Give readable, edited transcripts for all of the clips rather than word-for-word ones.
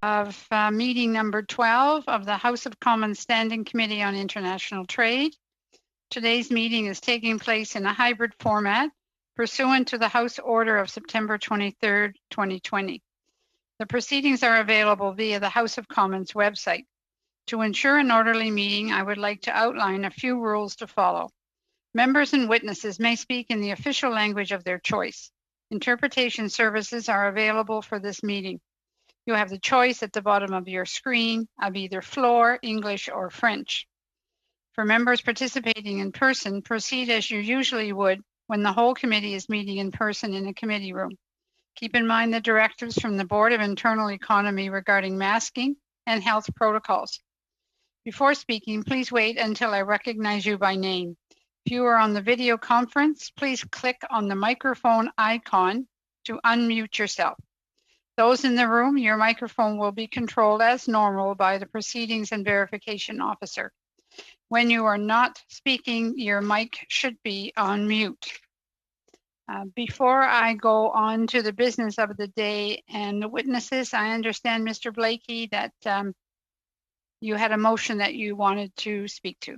of meeting number 12 of the House of Commons Standing Committee on International Trade. Today's meeting is taking place in a hybrid format pursuant to the House Order of September 23rd, 2020. The proceedings are available via the House of Commons website. To ensure an orderly meeting, I would like to outline a few rules to follow. Members and witnesses may speak in the official language of their choice. Interpretation services are available for this meeting. You have the choice at the bottom of your screen of either floor, English, or French. For members participating in person, proceed as you usually would when the whole committee is meeting in person in a committee room. Keep in mind the directives from the Board of Internal Economy regarding masking and health protocols. Before speaking, please wait until I recognize you by name. If you are on the video conference, please click on the microphone icon to unmute yourself. Those in the room, your microphone will be controlled as normal by the Proceedings and Verification Officer. When you are not speaking, your mic should be on mute. Before I go on to the business of the day and the witnesses, I understand, Mr. Blakey, that you had a motion that you wanted to speak to.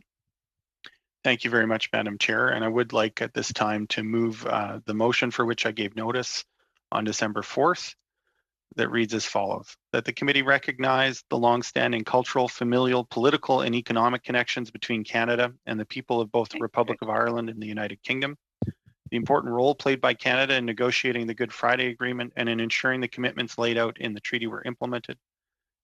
Thank you very much, Madam Chair. And I would like at this time to move the motion for which I gave notice on December 4th. That reads as follows: that the committee recognize the long-standing cultural, familial, political, and economic connections between Canada and the people of both the Republic of Ireland and the United Kingdom, the important role played by Canada in negotiating the Good Friday Agreement and in ensuring the commitments laid out in the treaty were implemented,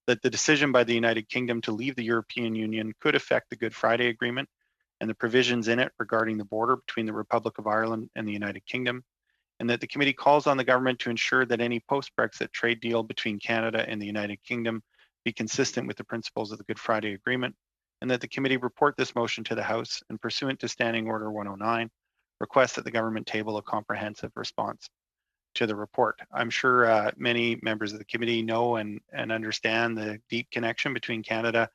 that the decision by the United Kingdom to leave the European Union could affect the Good Friday Agreement and the provisions in it regarding the border between the Republic of Ireland and the United Kingdom, and that the committee calls on the government to ensure that any post-Brexit trade deal between Canada and the United Kingdom be consistent with the principles of the Good Friday Agreement, and that the committee report this motion to the House and, pursuant to Standing Order 109, request that the government table a comprehensive response to the report. I'm sure many members of the committee know and understand the deep connection between Canada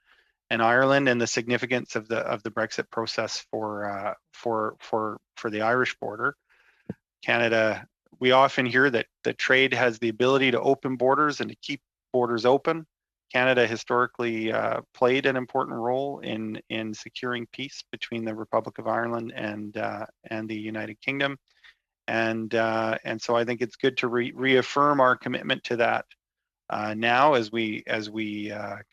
and Ireland and the significance of the Brexit process for the Irish border. Canada, we often hear that trade has the ability to open borders and to keep borders open. Canada historically played an important role in securing peace between the Republic of Ireland and the United Kingdom, and so I think it's good to reaffirm our commitment to that now as we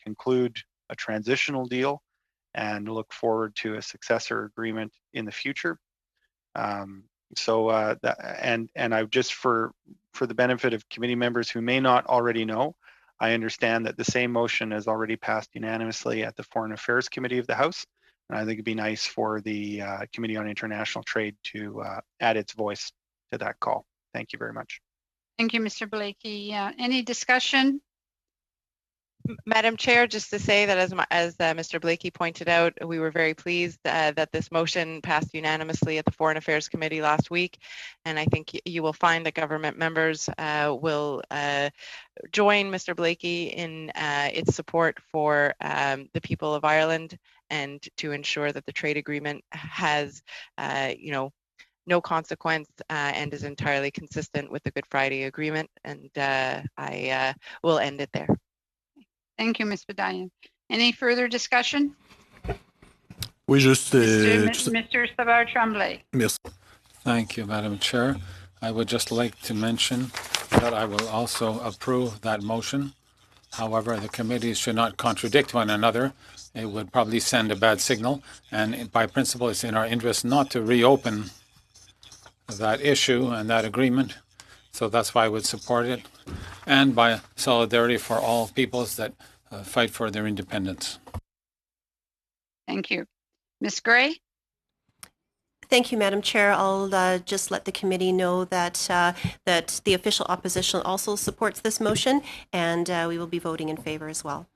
conclude a transitional deal and look forward to a successor agreement in the future. So I just for the benefit of committee members who may not already know, I understand that the same motion has already passed unanimously at the Foreign Affairs Committee of the House, and I think it'd be nice for the Committee on International Trade to add its voice to that call. Thank you very much. Thank you, Mr. Blakey. Any discussion? Madam Chair, just to say that as Mr. Blakey pointed out, we were very pleased that this motion passed unanimously at the Foreign Affairs Committee last week, and I think you will find that government members will join Mr. Blakey in its support for the people of Ireland and to ensure that the trade agreement has, no consequence and is entirely consistent with the Good Friday Agreement, and I will end it there. Thank you, Ms. Badayan. Any further discussion? Oui, juste, Mr. Savard-Tremblay. Merci. Thank you, Madam Chair. I would just like to mention that I will also approve that motion. However, the committees should not contradict one another. It would probably send a bad signal. And by principle, it's in our interest not to reopen that issue and that agreement. So that's why I would support it. And by solidarity for all peoples that fight for their independence. Thank you. Ms. Gray? Thank you, Madam Chair. I'll just let the committee know that the official opposition also supports this motion, and we will be voting in favor as well.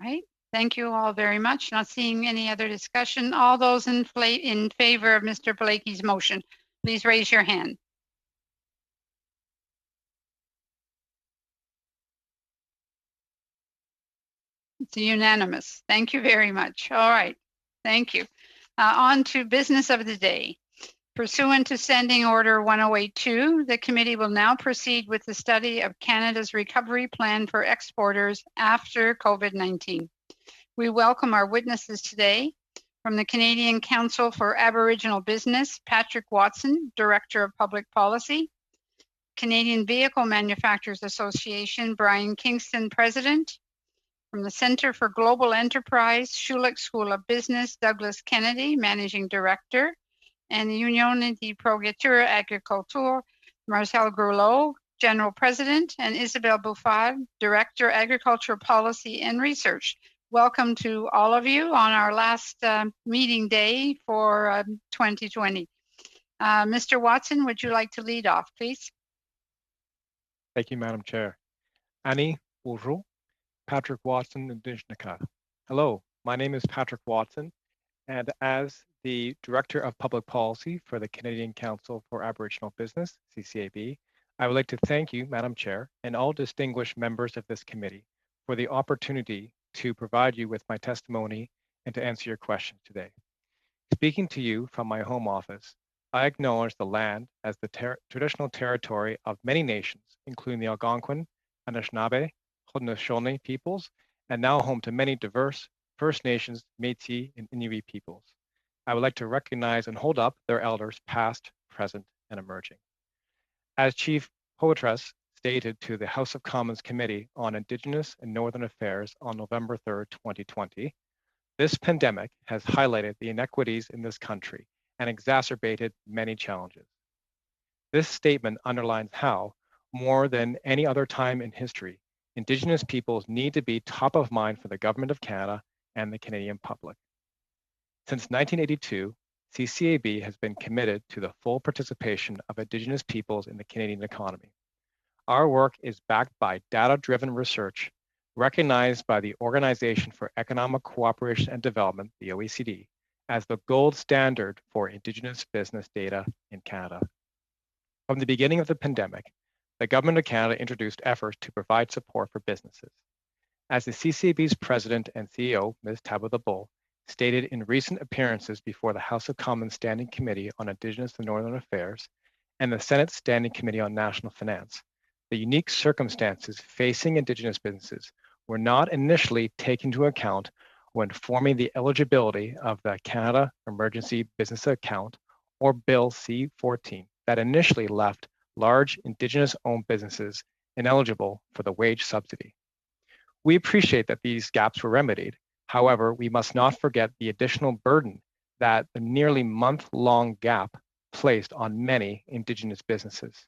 Right. Thank you all very much. Not seeing any other discussion. All those in favor of Mr. Blakey's motion, please raise your hand. It's unanimous. Thank you very much. All right. Thank you. On to business of the day. Pursuant to Standing Order 1082, the committee will now proceed with the study of Canada's recovery plan for exporters after COVID-19. We welcome our witnesses today. From the Canadian Council for Aboriginal Business, Patrick Watson, Director of Public Policy. Canadian Vehicle Manufacturers Association, Brian Kingston, President. From the Centre for Global Enterprise, Schulich School of Business, Douglas Kennedy, Managing Director. And the Union de Progetture Agriculture, Marcel Grelot, General President, and Isabelle Bouffard, Director, Agricultural Policy and Research. Welcome to all of you on our last meeting day for 2020. Mr. Watson, would you like to lead off, please? Thank you, Madam Chair. Annie, bonjour. Patrick Watson, Indijnika. Hello, my name is Patrick Watson, and as the Director of Public Policy for the Canadian Council for Aboriginal Business, CCAB, I would like to thank you, Madam Chair, and all distinguished members of this committee for the opportunity to provide you with my testimony and to answer your questions today. Speaking to you from my home office, I acknowledge the land as the traditional territory of many nations, including the Algonquin, Anishinaabe, Haudenosaunee peoples, and now home to many diverse First Nations, Métis, and Inuit peoples. I would like to recognize and hold up their elders past, present, and emerging. As Chief Poitras stated to the House of Commons Committee on Indigenous and Northern Affairs on November 3rd, 2020, this pandemic has highlighted the inequities in this country and exacerbated many challenges. This statement underlines how, more than any other time in history, Indigenous peoples need to be top of mind for the Government of Canada and the Canadian public. Since 1982, CCAB has been committed to the full participation of Indigenous peoples in the Canadian economy. Our work is backed by data-driven research recognized by the Organization for Economic Cooperation and Development, the OECD, as the gold standard for Indigenous business data in Canada. From the beginning of the pandemic, the Government of Canada introduced efforts to provide support for businesses. As the CCAB's President and CEO, Ms. Tabitha Bull, stated in recent appearances before the House of Commons Standing Committee on Indigenous and Northern Affairs and the Senate Standing Committee on National Finance, the unique circumstances facing Indigenous businesses were not initially taken into account when forming the eligibility of the Canada Emergency Business Account, or Bill C-14, that initially left large Indigenous-owned businesses ineligible for the wage subsidy. We appreciate that these gaps were remedied. However, we must not forget the additional burden that the nearly month-long gap placed on many Indigenous businesses.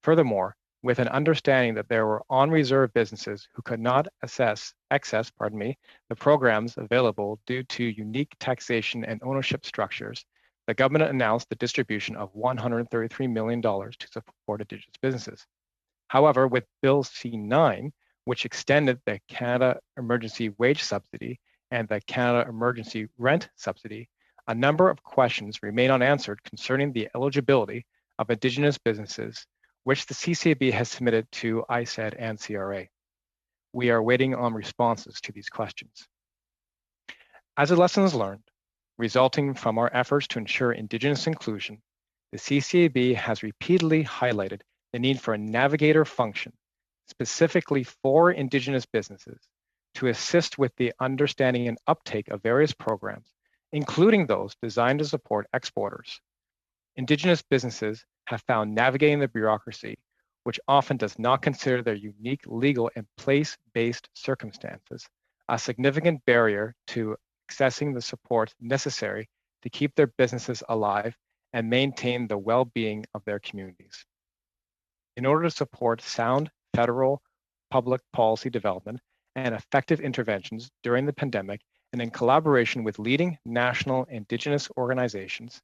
Furthermore, with an understanding that there were on-reserve businesses who could not access the programs available due to unique taxation and ownership structures, the government announced the distribution of $133 million to support Indigenous businesses. However, with Bill C-9, which extended the Canada Emergency Wage Subsidy and the Canada Emergency Rent Subsidy, a number of questions remain unanswered concerning the eligibility of Indigenous businesses, which the CCAB has submitted to ISED and CRA. We are waiting on responses to these questions. As a lessons learned, resulting from our efforts to ensure Indigenous inclusion, the CCAB has repeatedly highlighted the need for a navigator function, specifically for Indigenous businesses, to assist with the understanding and uptake of various programs, including those designed to support exporters. Indigenous businesses have found navigating the bureaucracy, which often does not consider their unique legal and place-based circumstances, a significant barrier to accessing the support necessary to keep their businesses alive and maintain the well-being of their communities. In order to support sound federal public policy development and effective interventions during the pandemic, and in collaboration with leading national Indigenous organizations,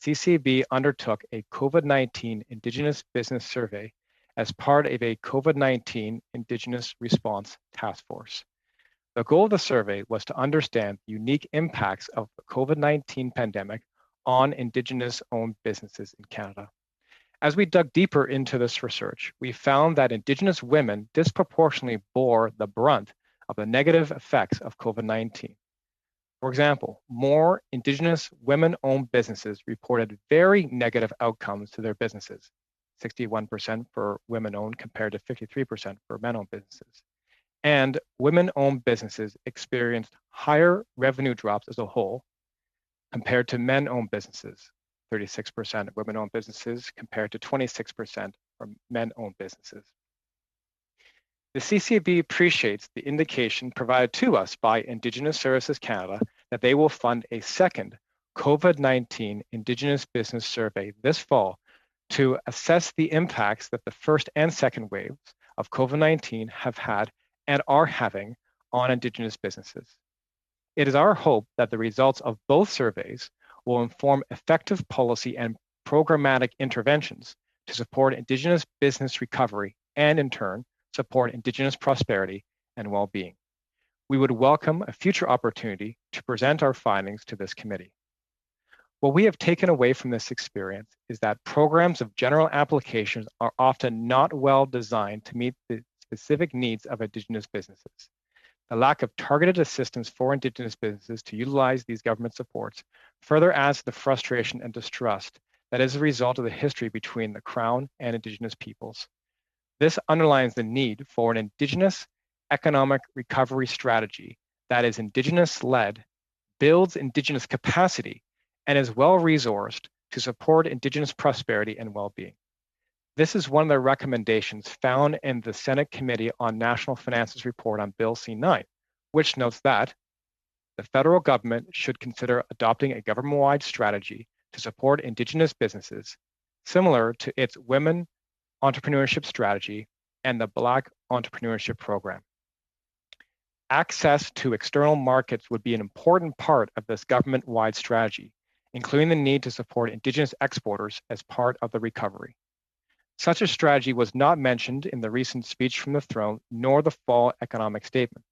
CCAB undertook a COVID-19 Indigenous Business Survey as part of a COVID-19 Indigenous Response Task Force. The goal of the survey was to understand the unique impacts of the COVID-19 pandemic on Indigenous-owned businesses in Canada. As we dug deeper into this research, we found that Indigenous women disproportionately bore the brunt of the negative effects of COVID-19. For example, more Indigenous women-owned businesses reported very negative outcomes to their businesses, 61% for women-owned compared to 53% for men-owned businesses. And women-owned businesses experienced higher revenue drops as a whole compared to men-owned businesses, 36% of women-owned businesses compared to 26% for men-owned businesses. The CCB appreciates the indication provided to us by Indigenous Services Canada that they will fund a second COVID-19 Indigenous business survey this fall to assess the impacts that the first and second waves of COVID-19 have had and are having on Indigenous businesses. It is our hope that the results of both surveys will inform effective policy and programmatic interventions to support Indigenous business recovery and, in turn, support Indigenous prosperity and well-being. We would welcome a future opportunity to present our findings to this committee. What we have taken away from this experience is that programs of general applications are often not well designed to meet the specific needs of Indigenous businesses. The lack of targeted assistance for Indigenous businesses to utilize these government supports further adds to the frustration and distrust that is a result of the history between the Crown and Indigenous peoples. This underlines the need for an Indigenous economic recovery strategy that is Indigenous-led, builds Indigenous capacity, and is well-resourced to support Indigenous prosperity and well-being. This is one of the recommendations found in the Senate Committee on National Finances report on Bill C-9, which notes that the federal government should consider adopting a government-wide strategy to support Indigenous businesses, similar to its Women Entrepreneurship Strategy and the Black Entrepreneurship Program. Access to external markets would be an important part of this government-wide strategy, including the need to support Indigenous exporters as part of the recovery. Such a strategy was not mentioned in the recent speech from the throne, nor the fall economic statement.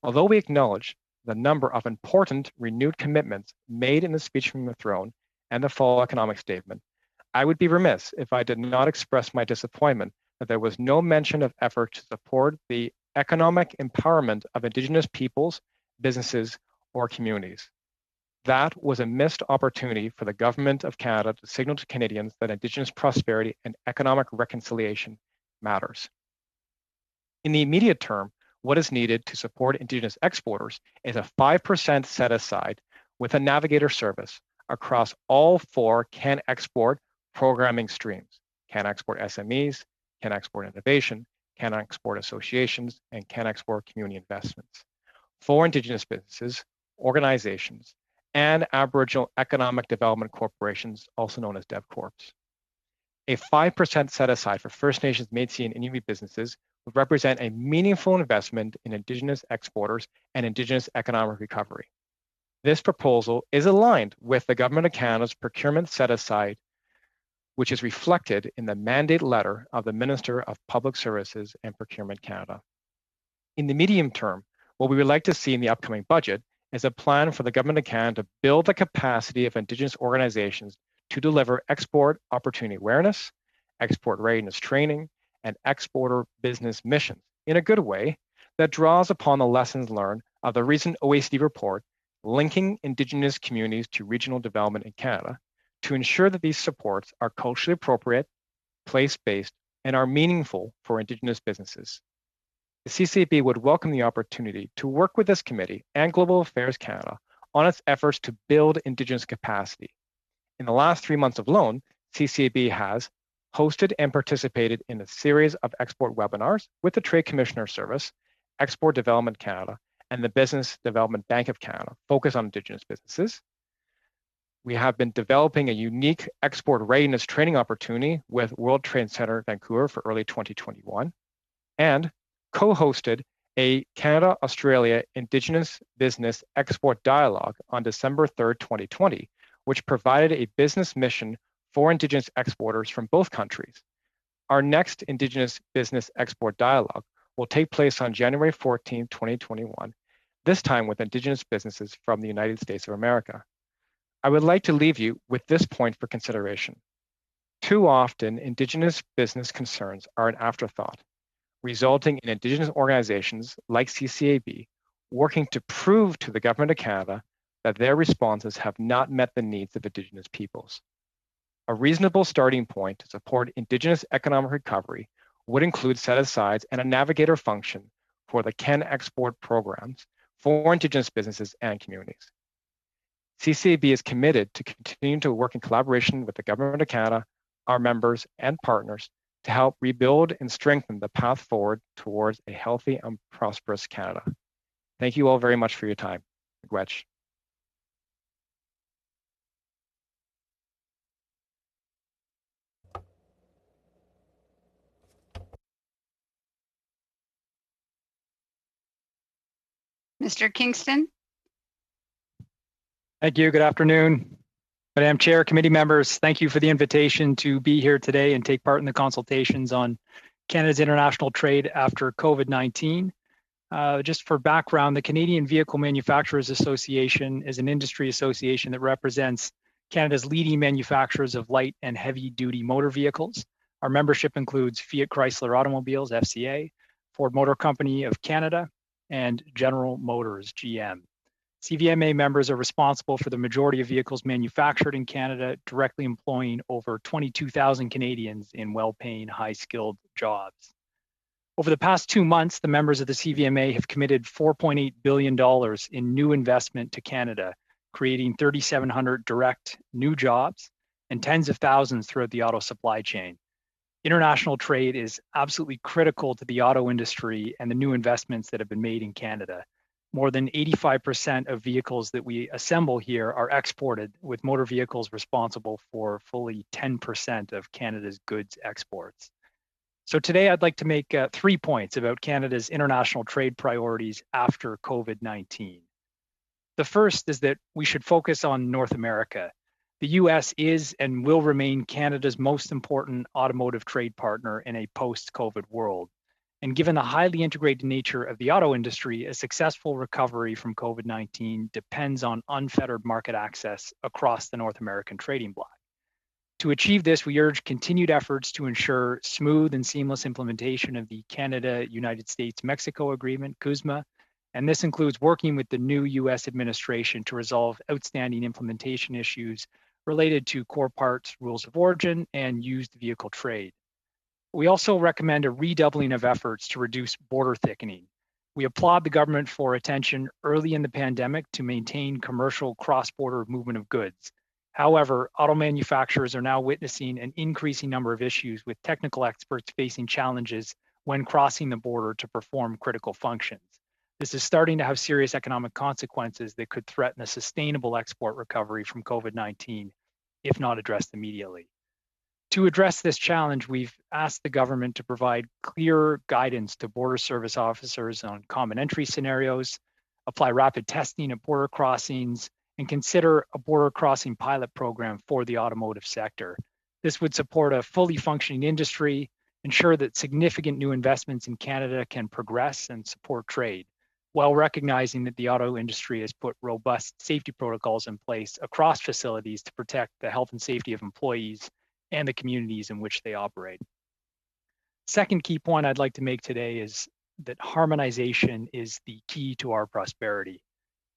Although we acknowledge the number of important renewed commitments made in the speech from the throne and the fall economic statement, I would be remiss if I did not express my disappointment that there was no mention of effort to support the economic empowerment of Indigenous peoples, businesses, or communities. That was a missed opportunity for the Government of Canada to signal to Canadians that Indigenous prosperity and economic reconciliation matters. In the immediate term, what is needed to support Indigenous exporters is a 5% set aside with a navigator service across all 4 Can Export programming streams: Can Export SMEs, Can Export Innovation, Can Export Associations, and Can Export Community Investments for Indigenous businesses, organizations, and Aboriginal Economic Development Corporations, also known as DevCorps. A 5% set aside for First Nations, Métis, and Inuit businesses would represent a meaningful investment in Indigenous exporters and Indigenous economic recovery. This proposal is aligned with the Government of Canada's procurement set aside, which is reflected in the mandate letter of the Minister of Public Services and Procurement Canada. In the medium term, what we would like to see in the upcoming budget is a plan for the Government of Canada to build the capacity of Indigenous organizations to deliver export opportunity awareness, export readiness training, and exporter business missions in a good way that draws upon the lessons learned of the recent OECD report linking Indigenous communities to regional development in Canada to ensure that these supports are culturally appropriate, place-based, and are meaningful for Indigenous businesses. The CCB would welcome the opportunity to work with this committee and Global Affairs Canada on its efforts to build Indigenous capacity. In the last 3 months alone, CCB has hosted and participated in a series of export webinars with the Trade Commissioner Service, Export Development Canada, and the Business Development Bank of Canada focused on Indigenous businesses. We have been developing a unique export readiness training opportunity with World Trade Center Vancouver for early 2021, and co-hosted a Canada-Australia Indigenous Business Export Dialogue on December 3rd, 2020, which provided a business mission for Indigenous exporters from both countries. Our next Indigenous Business Export Dialogue will take place on January 14, 2021, this time with Indigenous businesses from the United States of America. I would like to leave you with this point for consideration. Too often, Indigenous business concerns are an afterthought, resulting in Indigenous organizations like CCAB working to prove to the Government of Canada that their responses have not met the needs of Indigenous peoples. A reasonable starting point to support Indigenous economic recovery would include set-asides and a navigator function for the Can Export programs for Indigenous businesses and communities. CCAB is committed to continuing to work in collaboration with the Government of Canada, our members, and partners to help rebuild and strengthen the path forward towards a healthy and prosperous Canada. Thank you all very much for your time. Gwetch. Mr. Kingston? Thank you. Good afternoon. Madam Chair, committee members, thank you for the invitation to be here today and take part in the consultations on Canada's international trade after COVID-19. Just for background, the Canadian Vehicle Manufacturers Association is an industry association that represents Canada's leading manufacturers of light and heavy duty motor vehicles. Our membership includes Fiat Chrysler Automobiles, FCA, Ford Motor Company of Canada, and General Motors, GM. CVMA members are responsible for the majority of vehicles manufactured in Canada, directly employing over 22,000 Canadians in well-paying, high-skilled jobs. Over the past 2 months, the members of the CVMA have committed $4.8 billion in new investment to Canada, creating 3,700 direct new jobs and tens of thousands throughout the auto supply chain. International trade is absolutely critical to the auto industry and the new investments that have been made in Canada. More than 85% of vehicles that we assemble here are exported, with motor vehicles responsible for fully 10% of Canada's goods exports. So today I'd like to make 3 points about Canada's international trade priorities after COVID-19. The first is that we should focus on North America. The US is and will remain Canada's most important automotive trade partner in a post-COVID world. And given the highly integrated nature of the auto industry, a successful recovery from COVID-19 depends on unfettered market access across the North American trading bloc. To achieve this, we urge continued efforts to ensure smooth and seamless implementation of the Canada-United States-Mexico Agreement, CUSMA, and this includes working with the new US administration to resolve outstanding implementation issues related to core parts, rules of origin, and used vehicle trade. We also recommend a redoubling of efforts to reduce border thickening. We applaud the government for attention early in the pandemic to maintain commercial cross-border movement of goods. However, auto manufacturers are now witnessing an increasing number of issues, with technical experts facing challenges when crossing the border to perform critical functions. This is starting to have serious economic consequences that could threaten a sustainable export recovery from COVID-19 if not addressed immediately. To address this challenge, we've asked the government to provide clear guidance to border service officers on common entry scenarios, apply rapid testing at border crossings, and consider a border crossing pilot program for the automotive sector. This would support a fully functioning industry, ensure that significant new investments in Canada can progress and support trade, while recognizing that the auto industry has put robust safety protocols in place across facilities to protect the health and safety of employees and the communities in which they operate. Second key point I'd like to make today is that harmonization is the key to our prosperity.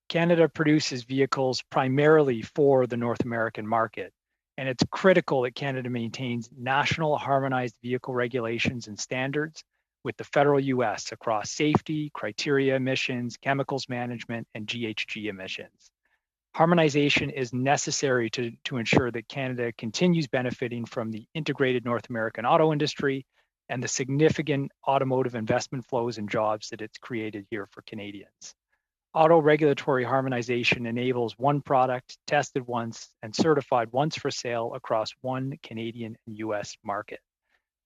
Canada produces vehicles primarily for the North American market, and it's critical that Canada maintains national harmonized vehicle regulations and standards with the federal US across safety, criteria emissions, chemicals management, and GHG emissions. Harmonization is necessary to ensure that Canada continues benefiting from the integrated North American auto industry and the significant automotive investment flows and jobs that it's created here for Canadians. Auto regulatory harmonization enables one product tested once and certified once for sale across one Canadian and US market.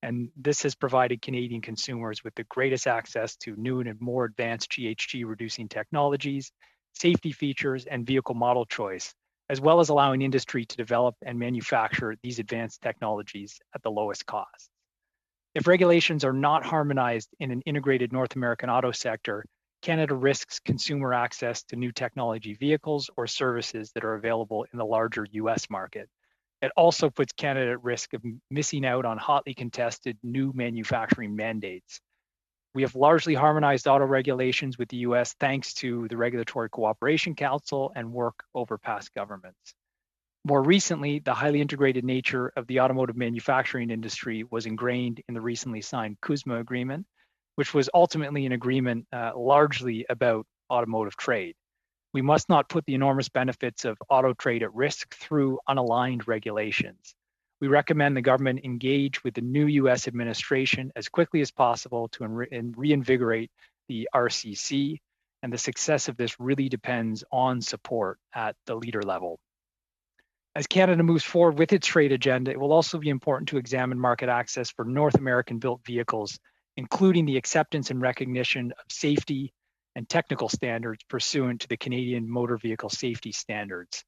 And this has provided Canadian consumers with the greatest access to new and more advanced GHG reducing technologies, safety features, and vehicle model choice, as well as allowing industry to develop and manufacture these advanced technologies at the lowest cost. If regulations are not harmonized in an integrated North American auto sector, Canada risks consumer access to new technology vehicles or services that are available in the larger US market. It also puts Canada at risk of missing out on hotly contested new manufacturing mandates. We have largely harmonized auto regulations with the US thanks to the Regulatory Cooperation Council and work over past governments. More recently, the highly integrated nature of the automotive manufacturing industry was ingrained in the recently signed CUSMA agreement, which was ultimately an agreement largely about automotive trade. We must not put the enormous benefits of auto trade at risk through unaligned regulations. We recommend the government engage with the new US administration as quickly as possible to reinvigorate the RCC, and the success of this really depends on support at the leader level. As Canada moves forward with its trade agenda, it will also be important to examine market access for North American-built vehicles, including the acceptance and recognition of safety and technical standards pursuant to the Canadian Motor Vehicle Safety Standards.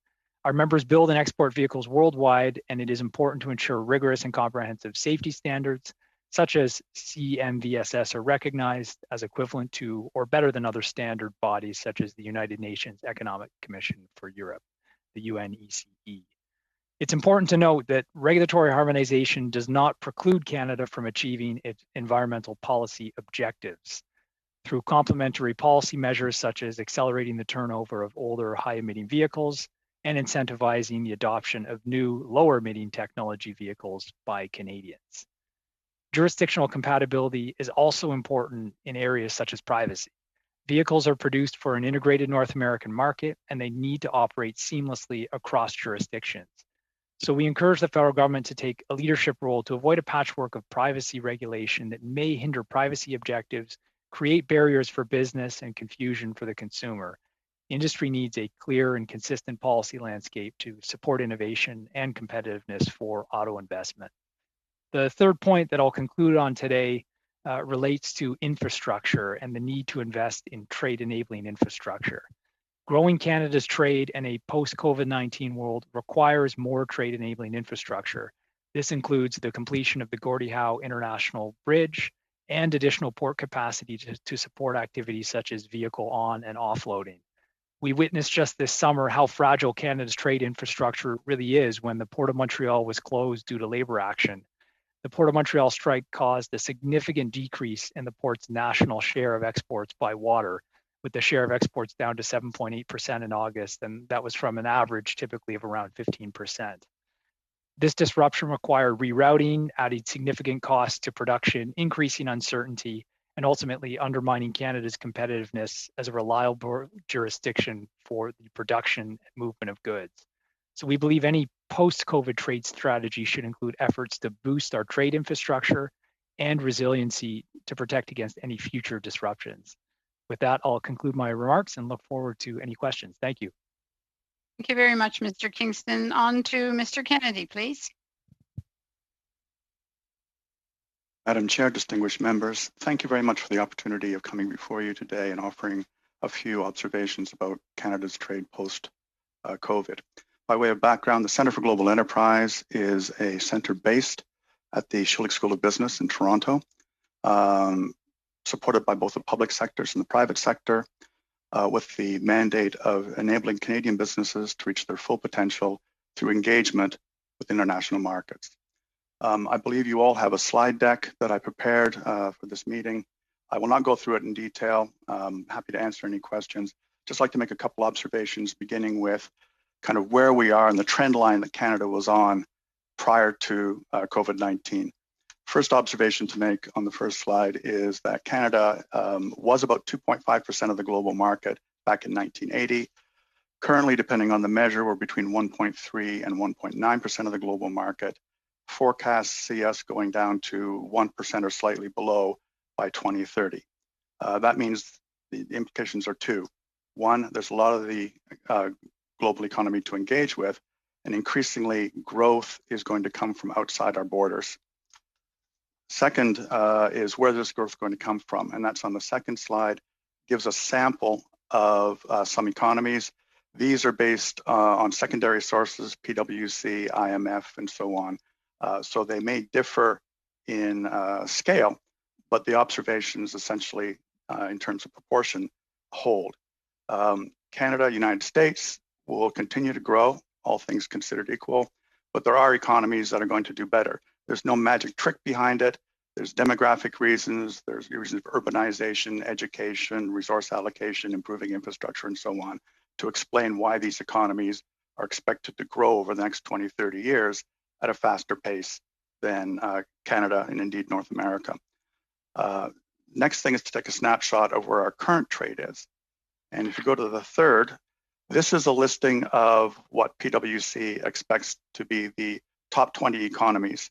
Our members build and export vehicles worldwide, and it is important to ensure rigorous and comprehensive safety standards, such as CMVSS, are recognized as equivalent to or better than other standard bodies, such as the United Nations Economic Commission for Europe, the UNECE. It's important to note that regulatory harmonization does not preclude Canada from achieving its environmental policy objectives. Through complementary policy measures such as accelerating the turnover of older high-emitting vehicles and incentivizing the adoption of new lower-emitting technology vehicles by Canadians. Jurisdictional compatibility is also important in areas such as privacy. Vehicles are produced for an integrated North American market, and they need to operate seamlessly across jurisdictions. So we encourage the federal government to take a leadership role to avoid a patchwork of privacy regulation that may hinder privacy objectives, create barriers for business, and confusion for the consumer. Industry needs a clear and consistent policy landscape to support innovation and competitiveness for auto investment. The third point that I'll conclude on today relates to infrastructure and the need to invest in trade-enabling infrastructure. Growing Canada's trade in a post-COVID-19 world requires more trade-enabling infrastructure. This includes the completion of the Gordie Howe International Bridge and additional port capacity to support activities such as vehicle on and offloading. We witnessed just this summer how fragile Canada's trade infrastructure really is when the Port of Montreal was closed due to labor action. The Port of Montreal strike caused a significant decrease in the port's national share of exports by water, with the share of exports down to 7.8% in August, and that was from an average typically of around 15%. This disruption required rerouting, adding significant costs to production, increasing uncertainty, and ultimately undermining Canada's competitiveness as a reliable jurisdiction for the production and movement of goods. So we believe any post-COVID trade strategy should include efforts to boost our trade infrastructure and resiliency to protect against any future disruptions. With that, I'll conclude my remarks and look forward to any questions. Thank you. Thank you very much, Mr. Kingston. On to Mr. Kennedy, please. Madam Chair, distinguished members, thank you very much for the opportunity of coming before you today and offering a few observations about Canada's trade post-COVID. By way of background, the Centre for Global Enterprise is a centre based at the Schulich School of Business in Toronto, supported by both the public sectors and the private sector, with the mandate of enabling Canadian businesses to reach their full potential through engagement with international markets. I believe you all have a slide deck that I prepared for this meeting. I will not go through it in detail. I'm happy to answer any questions. Just like to make a couple observations, beginning with kind of where we are in the trend line that Canada was on prior to COVID-19. First observation to make on the first slide is that Canada was about 2.5% of the global market back in 1980. Currently, depending on the measure, we're between 1.3 and 1.9% of the global market. Forecasts see us going down to 1% or slightly below by 2030. That means the implications are two. One, there's a lot of the global economy to engage with, and increasingly growth is going to come from outside our borders. Second is where this growth is going to come from, and that's on the second slide. Gives a sample of some economies. These are based on secondary sources, PwC, IMF, and so on. So they may differ in scale, but the observations essentially in terms of proportion hold. Canada, United States will continue to grow, all things considered equal, but there are economies that are going to do better. There's no magic trick behind it. There's demographic reasons, there's reasons for urbanization, education, resource allocation, improving infrastructure, and so on, to explain why these economies are expected to grow over the next 20, 30 years at a faster pace than Canada and indeed North America. Next thing is to take a snapshot of where our current trade is. And if you go to the third, this is a listing of what PwC expects to be the top 20 economies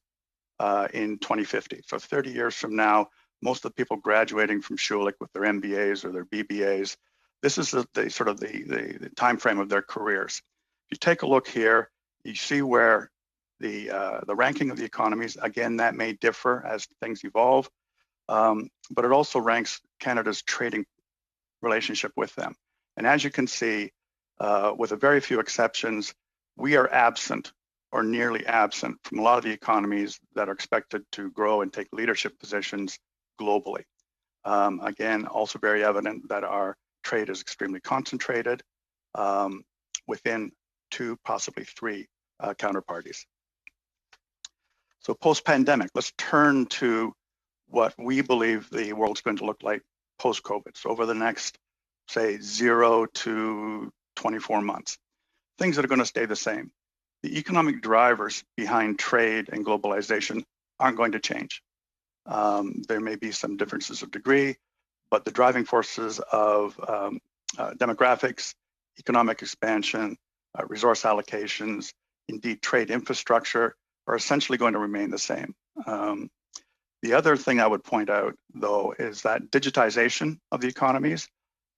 in 2050. So 30 years from now, most of the people graduating from Schulich with their MBAs or their BBAs, this is the time frame of their careers. If you take a look here, you see where the ranking of the economies, again, that may differ as things evolve, but it also ranks Canada's trading relationship with them. And as you can see, with a very few exceptions, we are absent or nearly absent from a lot of the economies that are expected to grow and take leadership positions globally. Again, also very evident that our trade is extremely concentrated within 2, possibly 3 counterparties. So post-pandemic, let's turn to what we believe the world's going to look like post-COVID. So over the next, say, 0 to 24 months, things that are going to stay the same. The economic drivers behind trade and globalization aren't going to change. There may be some differences of degree, but the driving forces of demographics, economic expansion, resource allocations, indeed trade infrastructure are essentially going to remain the same. The other thing I would point out, though, is that digitization of the economies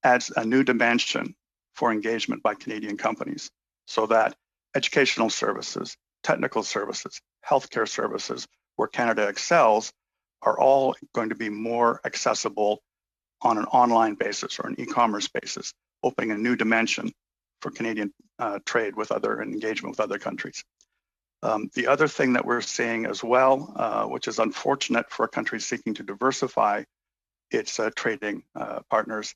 adds a new dimension for engagement by Canadian companies, so that educational services, technical services, healthcare services, where Canada excels, are all going to be more accessible on an online basis or an e-commerce basis, opening a new dimension for Canadian trade with other and engagement with other countries. The other thing that we're seeing as well, which is unfortunate for a country seeking to diversify its trading partners,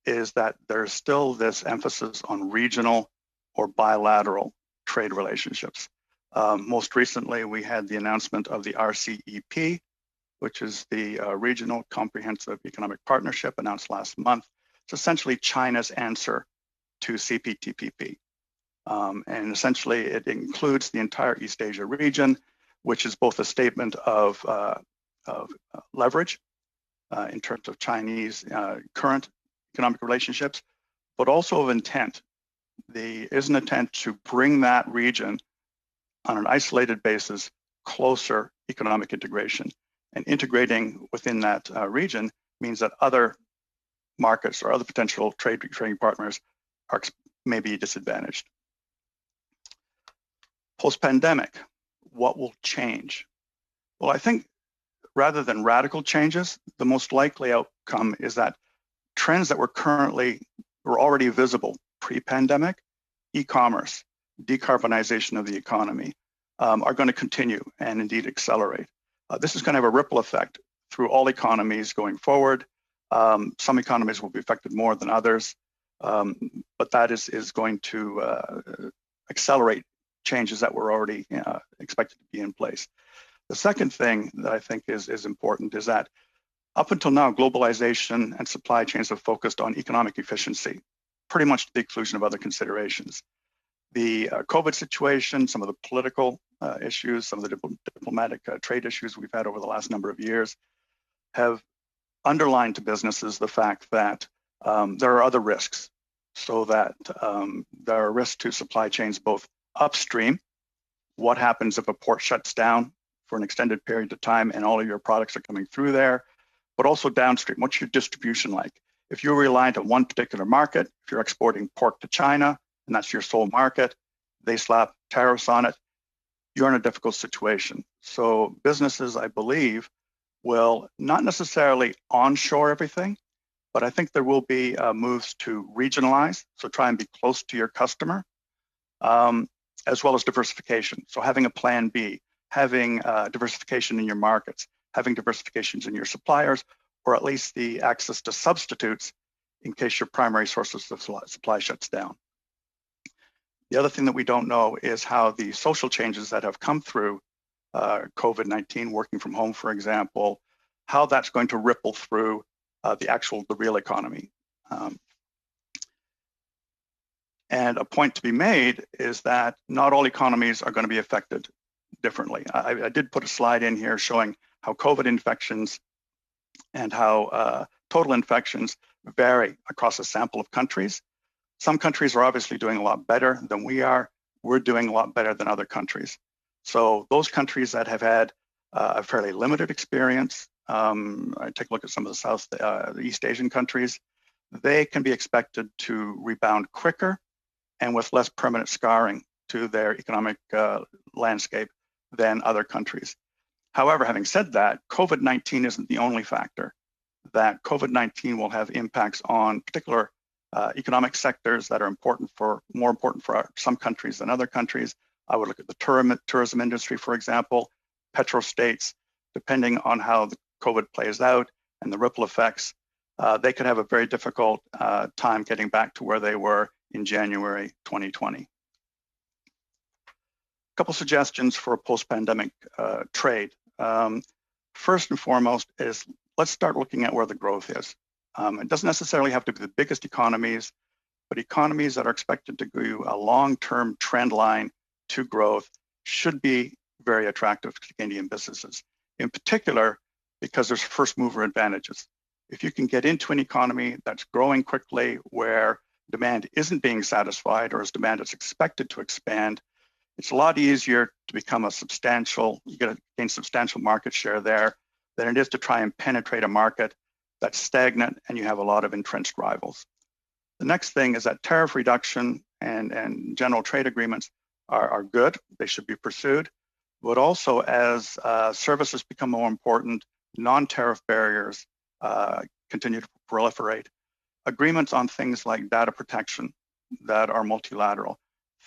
is that there's still this emphasis on regional or bilateral trade relationships. Most recently, we had the announcement of the RCEP, which is the Regional Comprehensive Economic Partnership announced last month. It's essentially China's answer to CPTPP. And essentially, it includes the entire East Asia region, which is both a statement of leverage in terms of Chinese current economic relationships, but also of intent. There is an intent to bring that region on an isolated basis closer economic integration. And integrating within that region means that other markets or other potential trading partners may be disadvantaged. Post-pandemic, what will change? Well, I think rather than radical changes, the most likely outcome is that trends that were already visible pre-pandemic, e-commerce, decarbonization of the economy, are going to continue and indeed accelerate. This is going to have a ripple effect through all economies going forward. Some economies will be affected more than others, but that is going to accelerate changes that were already expected to be in place. The second thing that I think is important is that up until now, globalization and supply chains have focused on economic efficiency, pretty much to the exclusion of other considerations. The COVID situation, some of the political issues, some of the diplomatic trade issues we've had over the last number of years have underlined to businesses the fact that there are other risks, so that there are risks to supply chains both upstream. What happens if a port shuts down for an extended period of time and all of your products are coming through there? But also downstream, what's your distribution like? If you're reliant on one particular market, if you're exporting pork to China and that's your sole market, they slap tariffs on it, you're in a difficult situation. So businesses, I believe, will not necessarily onshore everything, but I think there will be moves to regionalize, so try and be close to your customer, as well as diversification. So having a plan B, having diversification in your markets, having diversifications in your suppliers, or at least the access to substitutes in case your primary source of supply shuts down. The other thing that we don't know is how the social changes that have come through COVID-19, working from home, for example, how that's going to ripple through the real economy. And a point to be made is that not all economies are going to be affected differently. I did put a slide in here showing how COVID infections and how total infections vary across a sample of countries. Some countries are obviously doing a lot better than we are. We're doing a lot better than other countries. So those countries that have had a fairly limited experience, I take a look at some of the East Asian countries, they can be expected to rebound quicker and with less permanent scarring to their economic landscape than other countries. However, having said that, COVID-19 isn't the only factor. That COVID-19 will have impacts on particular economic sectors that are more important for some countries than other countries. I would look at the tourism industry, for example, petrostates, depending on how the COVID plays out and the ripple effects, they could have a very difficult time getting back to where they were in January 2020. A couple suggestions for a post-pandemic trade. First and foremost is let's start looking at where the growth is. It doesn't necessarily have to be the biggest economies, but economies that are expected to go a long-term trend line to growth should be very attractive to Canadian businesses, in particular because there's first mover advantages. If you can get into an economy that's growing quickly, where demand isn't being satisfied or as demand is expected to expand, it's a lot easier to become gain substantial market share there than it is to try and penetrate a market that's stagnant and you have a lot of entrenched rivals. The next thing is that tariff reduction and general trade agreements are good. They should be pursued. But also as services become more important, non-tariff barriers continue to proliferate. Agreements on things like data protection that are multilateral,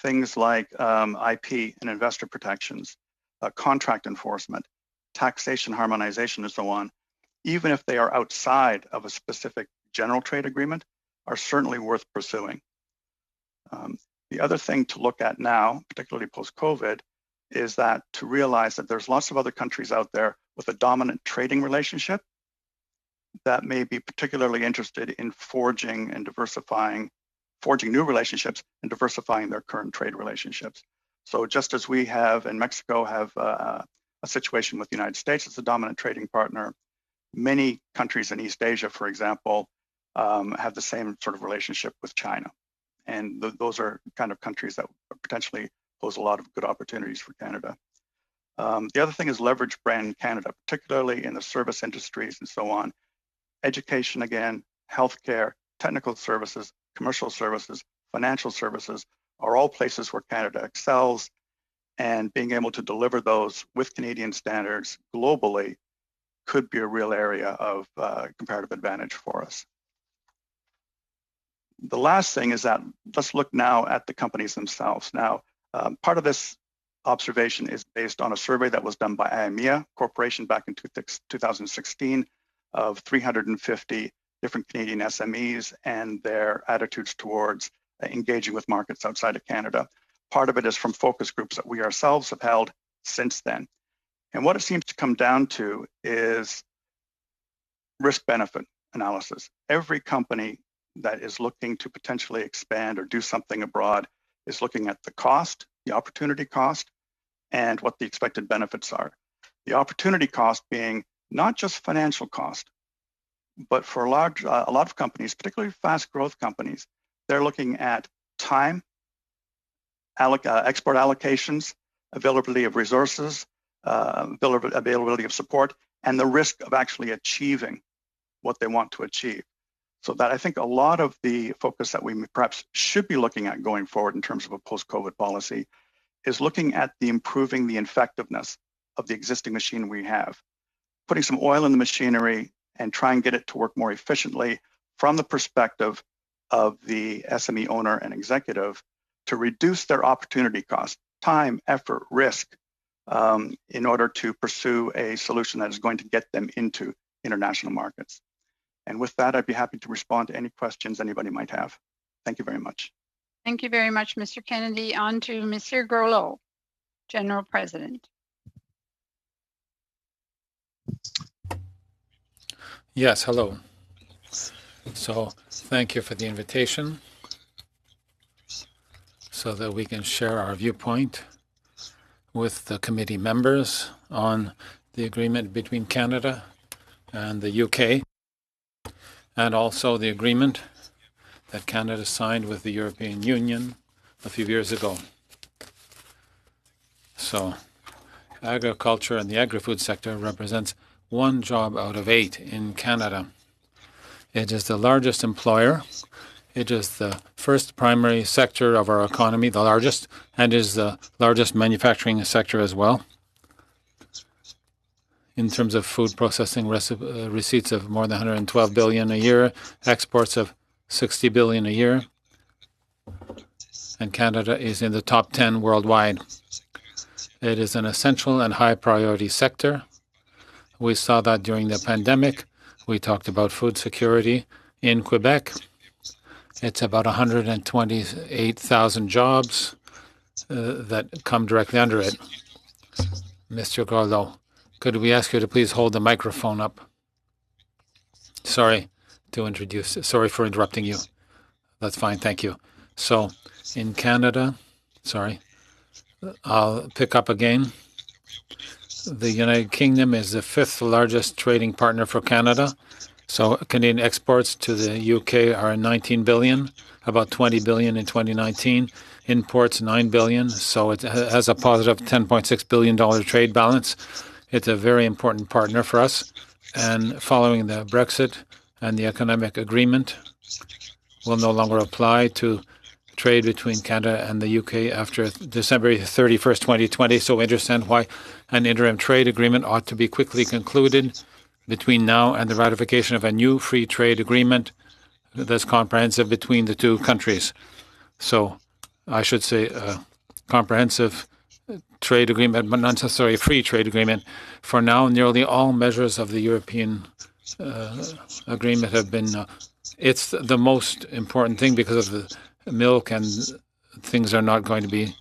things like IP and investor protections, contract enforcement, taxation harmonization, and so on, even if they are outside of a specific general trade agreement, are certainly worth pursuing. The other thing to look at now, particularly post-COVID, is that to realize that there's lots of other countries out there with a dominant trading relationship that may be particularly interested in forging new relationships and diversifying their current trade relationships. So just as we have in Mexico have a situation with the United States as a dominant trading partner, many countries in East Asia, for example, have the same sort of relationship with China. And those are kind of countries that potentially pose a lot of good opportunities for Canada. The other thing is leverage brand Canada, particularly in the service industries and so on. Education again, healthcare, technical services, commercial services, financial services are all places where Canada excels, and being able to deliver those with Canadian standards globally could be a real area of comparative advantage for us. The last thing is that let's look now at the companies themselves. Now, part of this observation is based on a survey that was done by IAMEA Corporation back in 2016 of 350 different Canadian SMEs and their attitudes towards engaging with markets outside of Canada. Part of it is from focus groups that we ourselves have held since then. And what it seems to come down to is risk-benefit analysis. Every company that is looking to potentially expand or do something abroad is looking at the cost, the opportunity cost, and what the expected benefits are. The opportunity cost being not just financial cost, but for a lot of companies, particularly fast growth companies, they're looking at time, export allocations, availability of resources, availability of support, and the risk of actually achieving what they want to achieve. So that I think a lot of the focus that we perhaps should be looking at going forward in terms of a post-COVID policy is looking at improving the effectiveness of the existing machine we have, putting some oil in the machinery and try and get it to work more efficiently from the perspective of the SME owner and executive to reduce their opportunity cost, time, effort, risk, in order to pursue a solution that is going to get them into international markets. And with that, I'd be happy to respond to any questions anybody might have. Thank you very much. Thank you very much, Mr. Kennedy. On to Monsieur Groslo, General President. Yes, hello. So thank you for the invitation so that we can share our viewpoint with the committee members on the agreement between Canada and the UK, and also the agreement that Canada signed with the European Union a few years ago. So agriculture and the agri-food sector represents 1 job out of 8 in Canada. It is the largest employer. It is the first primary sector of our economy, the largest, and is the largest manufacturing sector as well. In terms of food processing receipts of more than 112 billion a year, exports of 60 billion a year, and Canada is in the top 10 worldwide. It is an essential and high priority sector. We saw that during the pandemic. We talked about food security in Quebec. It's about 128,000 jobs that come directly under it. Mr. Gorlo, could we ask you to please hold the microphone up? Sorry for interrupting you. That's fine, thank you. So in Canada, I'll pick up again. The United Kingdom is the 5th largest trading partner for Canada. So Canadian exports to the UK are 19 billion, about 20 billion in 2019. Imports 9 billion, so it has a positive $10.6 billion trade balance. It's a very important partner for us. And following the Brexit and the economic agreement will no longer apply to trade between Canada and the UK after December 31st, 2020. So we understand why an interim trade agreement ought to be quickly concluded between now and the ratification of a new free trade agreement that's comprehensive between the two countries. So I should say a comprehensive trade agreement, but not necessarily a free trade agreement. For now, nearly all measures of the European agreement have been, it's the most important thing because of the milk, and things are not going to be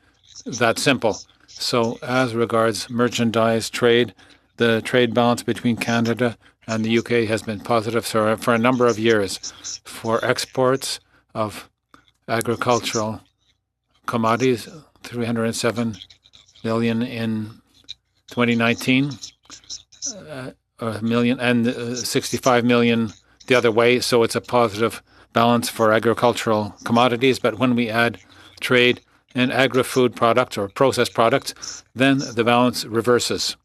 that simple. So as regards merchandise trade, the trade balance between Canada and the UK has been positive for a number of years. For exports of agricultural commodities, 307 million in 2019, and 65 million the other way. So it's a positive balance for agricultural commodities. But when we add trade in agri-food products or processed products, then the balance reverses.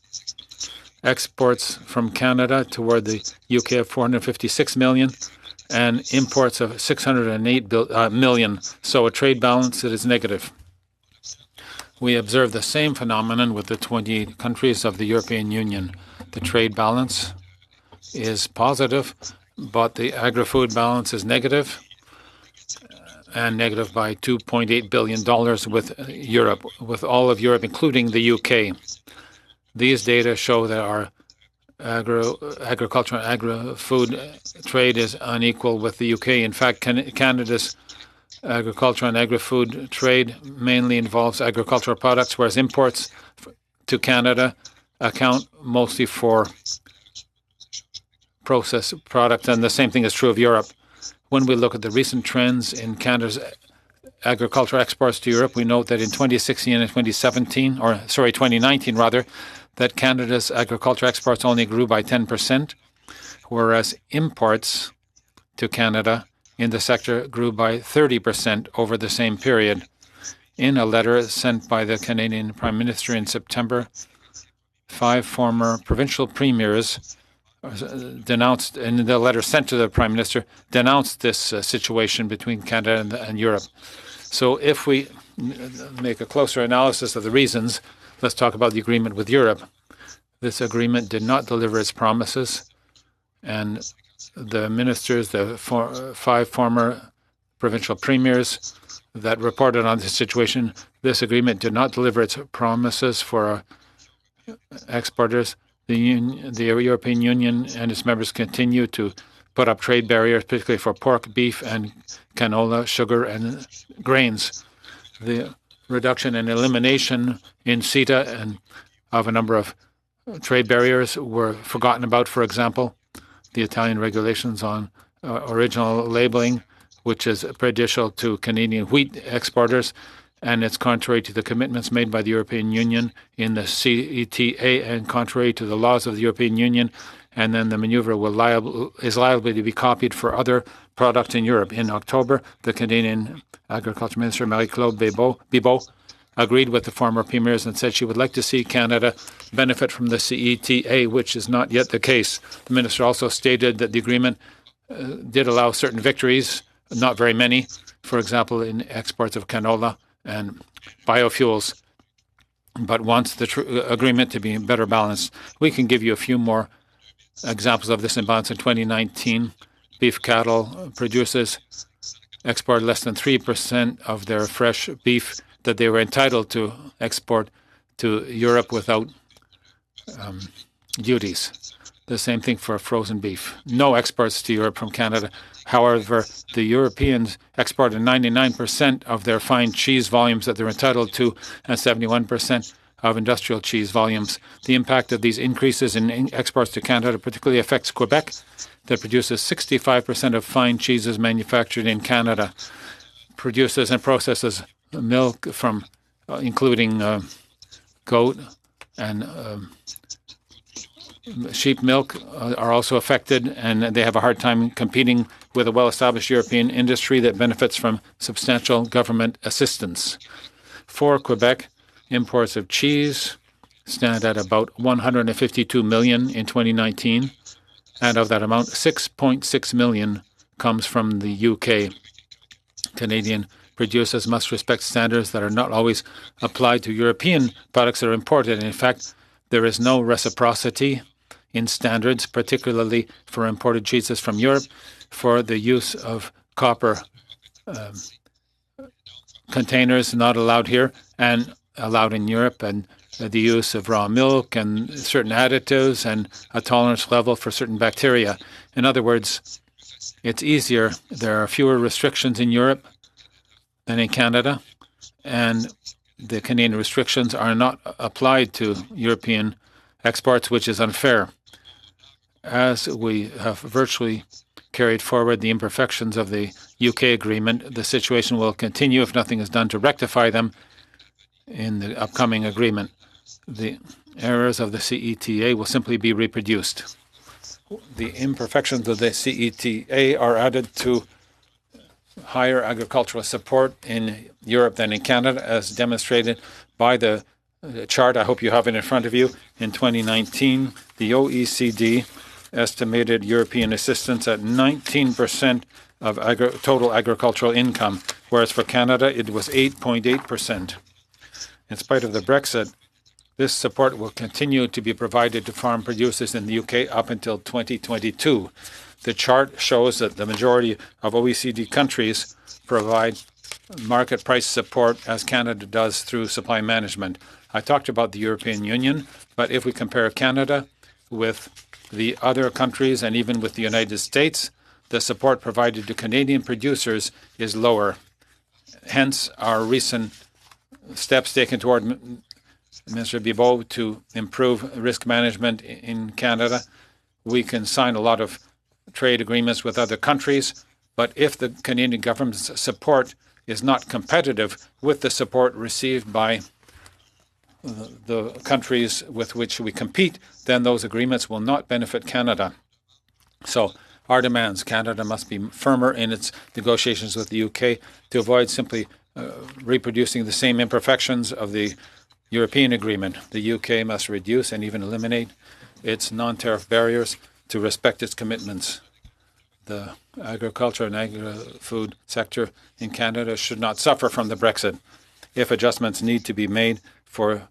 Exports from Canada toward the UK of 456 million and imports of 608 million. So a trade balance that is negative. We observe the same phenomenon with the 28 countries of the European Union. The trade balance is positive, but the agri-food balance is negative, and negative by $2.8 billion with Europe, with all of Europe, including the UK. These data show that our agriculture and agri-food trade is unequal with the UK. In fact, Canada's agriculture and agri-food trade mainly involves agricultural products, whereas imports to Canada account mostly for processed products, and the same thing is true of Europe. When we look at the recent trends in Canada's agricultural exports to Europe, we note that in 2016 and 2019 rather, that Canada's agriculture exports only grew by 10%, whereas imports to Canada in the sector grew by 30% over the same period. In a letter sent by the Canadian Prime Minister in September, 5 former provincial premiers denounced, in the letter sent to the Prime Minister, denounced this situation between Canada and Europe. So if we make a closer analysis of the reasons, let's talk about the agreement with Europe. This agreement did not deliver its promises, and the ministers, the 5 former provincial premiers that reported on this situation, this agreement did not deliver its promises for exporters. The European Union and its members continue to put up trade barriers, particularly for pork, beef, and canola, sugar, and grains. The reduction and elimination in CIIT and of a number of trade barriers were forgotten about. For example, the Italian regulations on original labeling, which is prejudicial to Canadian wheat exporters, and it's contrary to the commitments made by the European Union in the CIIT and contrary to the laws of the European Union. And then the maneuver is liable to be copied for other products in Europe. In October, the Canadian Agriculture Minister, Marie-Claude Bibeau, agreed with the former premiers and said she would like to see Canada benefit from the CIIT, which is not yet the case. The minister also stated that the agreement did allow certain victories, not very many, for example, in exports of canola and biofuels, but wants the agreement to be better balanced. We can give you a few more examples of this imbalance. In 2019, beef cattle producers export less than 3% of their fresh beef that they were entitled to export to Europe without duties. The same thing for frozen beef. No exports to Europe from Canada. However, the Europeans exported 99% of their fine cheese volumes that they're entitled to and 71% of industrial cheese volumes. The impact of these increases in exports to Canada particularly affects Quebec, that produces 65% of fine cheeses manufactured in Canada, produces and processes milk from including goat and sheep milk are also affected, and they have a hard time competing with a well-established European industry that benefits from substantial government assistance. For Quebec, imports of cheese stand at about 152 million in 2019, and of that amount, 6.6 million comes from the UK. Canadian producers must respect standards that are not always applied to European products that are imported. In fact, there is no reciprocity in standards, particularly for imported cheeses from Europe, for the use of copper containers not allowed here and allowed in Europe, and the use of raw milk and certain additives and a tolerance level for certain bacteria. In other words, it's easier. There are fewer restrictions in Europe than in Canada, and the Canadian restrictions are not applied to European exports, which is unfair. As we have virtually carried forward the imperfections of the UK agreement, the situation will continue if nothing is done to rectify them in the upcoming agreement. The errors of the CETA will simply be reproduced. The imperfections of the CETA are added to higher agricultural support in Europe than in Canada, as demonstrated by the chart. I hope you have it in front of you. In 2019, the OECD estimated European assistance at 19% of total agricultural income, whereas for Canada, it was 8.8%. In spite of the Brexit, this support will continue to be provided to farm producers in the UK up until 2022. The chart shows that the majority of OECD countries provide market price support, as Canada does through supply management. I talked about the European Union, but if we compare Canada with the other countries and even with the United States, the support provided to Canadian producers is lower. Hence, our recent steps taken toward Mr. Bibeau to improve risk management in Canada. We can sign a lot of trade agreements with other countries, but if the Canadian government's support is not competitive with the support received by the countries with which we compete, then those agreements will not benefit Canada. So our demands, Canada must be firmer in its negotiations with the UK to avoid simply reproducing the same imperfections of the European agreement. The UK must reduce and even eliminate its non-tariff barriers to respect its commitments. The agriculture and agri-food sector in Canada should not suffer from the Brexit. If adjustments need to be made for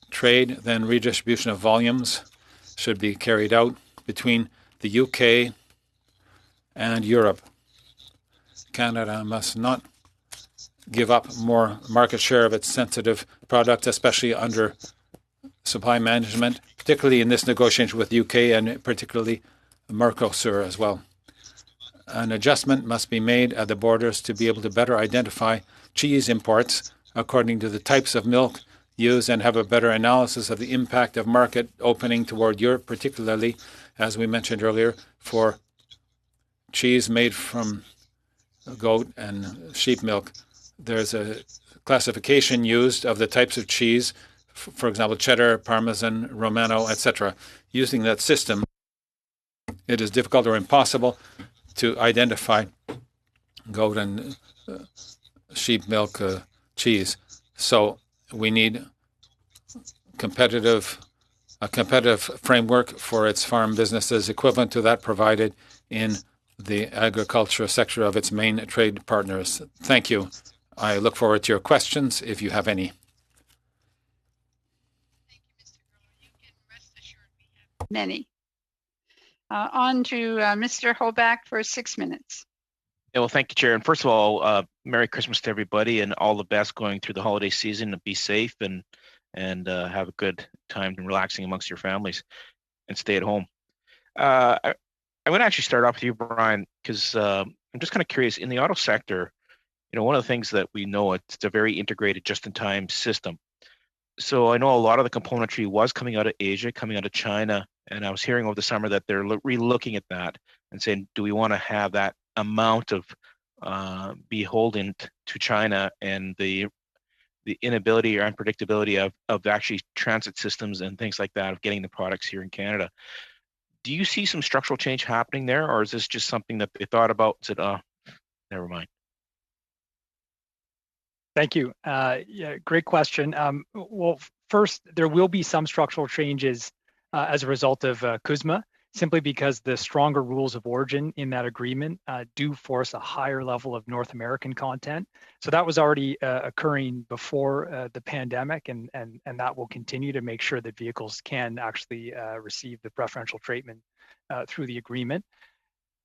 trade, then redistribution of volumes should be carried out between the UK and Europe. Canada must not give up more market share of its sensitive products, especially under supply management, particularly in this negotiation with the UK and particularly Mercosur as well. An adjustment must be made at the borders to be able to better identify cheese imports according to the types of milk used and have a better analysis of the impact of market opening toward Europe, particularly as we mentioned earlier, for cheese made from goat and sheep milk. There's a classification used of the types of cheese, for example, cheddar, Parmesan, Romano, etc. Using that system, it is difficult or impossible to identify goat and sheep milk cheese. So we need a competitive framework for its farm businesses equivalent to that provided in the agriculture sector of its main trade partners. Thank you. I look forward to your questions if you have any. Many. On to Mr. Hoback for 6 minutes. Yeah, well, thank you, Chair. And first of all, Merry Christmas to everybody and all the best going through the holiday season. And be safe and have a good time and relaxing amongst your families and stay at home. I'm going to actually start off with you, Brian, because I'm just kind of curious. In the auto sector, one of the things that we know, it's a very integrated just-in-time system. So I know a lot of the componentry was coming out of Asia, coming out of China, and I was hearing over the summer that they're re-looking at that and saying, do we want to have that amount of beholden to China and the inability or unpredictability of actually transit systems and things like that of getting the products here in Canada? Do you see some structural change happening there, or is this just something that they thought about and said, oh, never mind? Thank you. Yeah, great question. Well, first, there will be some structural changes as a result of CUSMA, simply because the stronger rules of origin in that agreement do force a higher level of North American content. So that was already occurring before the pandemic, and that will continue to make sure that vehicles can actually receive the preferential treatment through the agreement.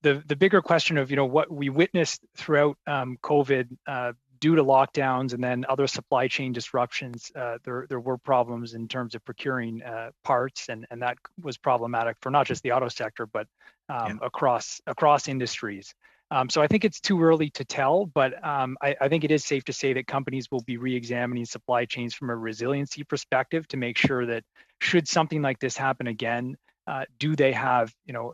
The bigger question of what we witnessed throughout COVID due to lockdowns and then other supply chain disruptions, there were problems in terms of procuring parts, and that was problematic for not just the auto sector, but across industries. So I think it's too early to tell, but I think it is safe to say that companies will be re-examining supply chains from a resiliency perspective to make sure that should something like this happen again, do they have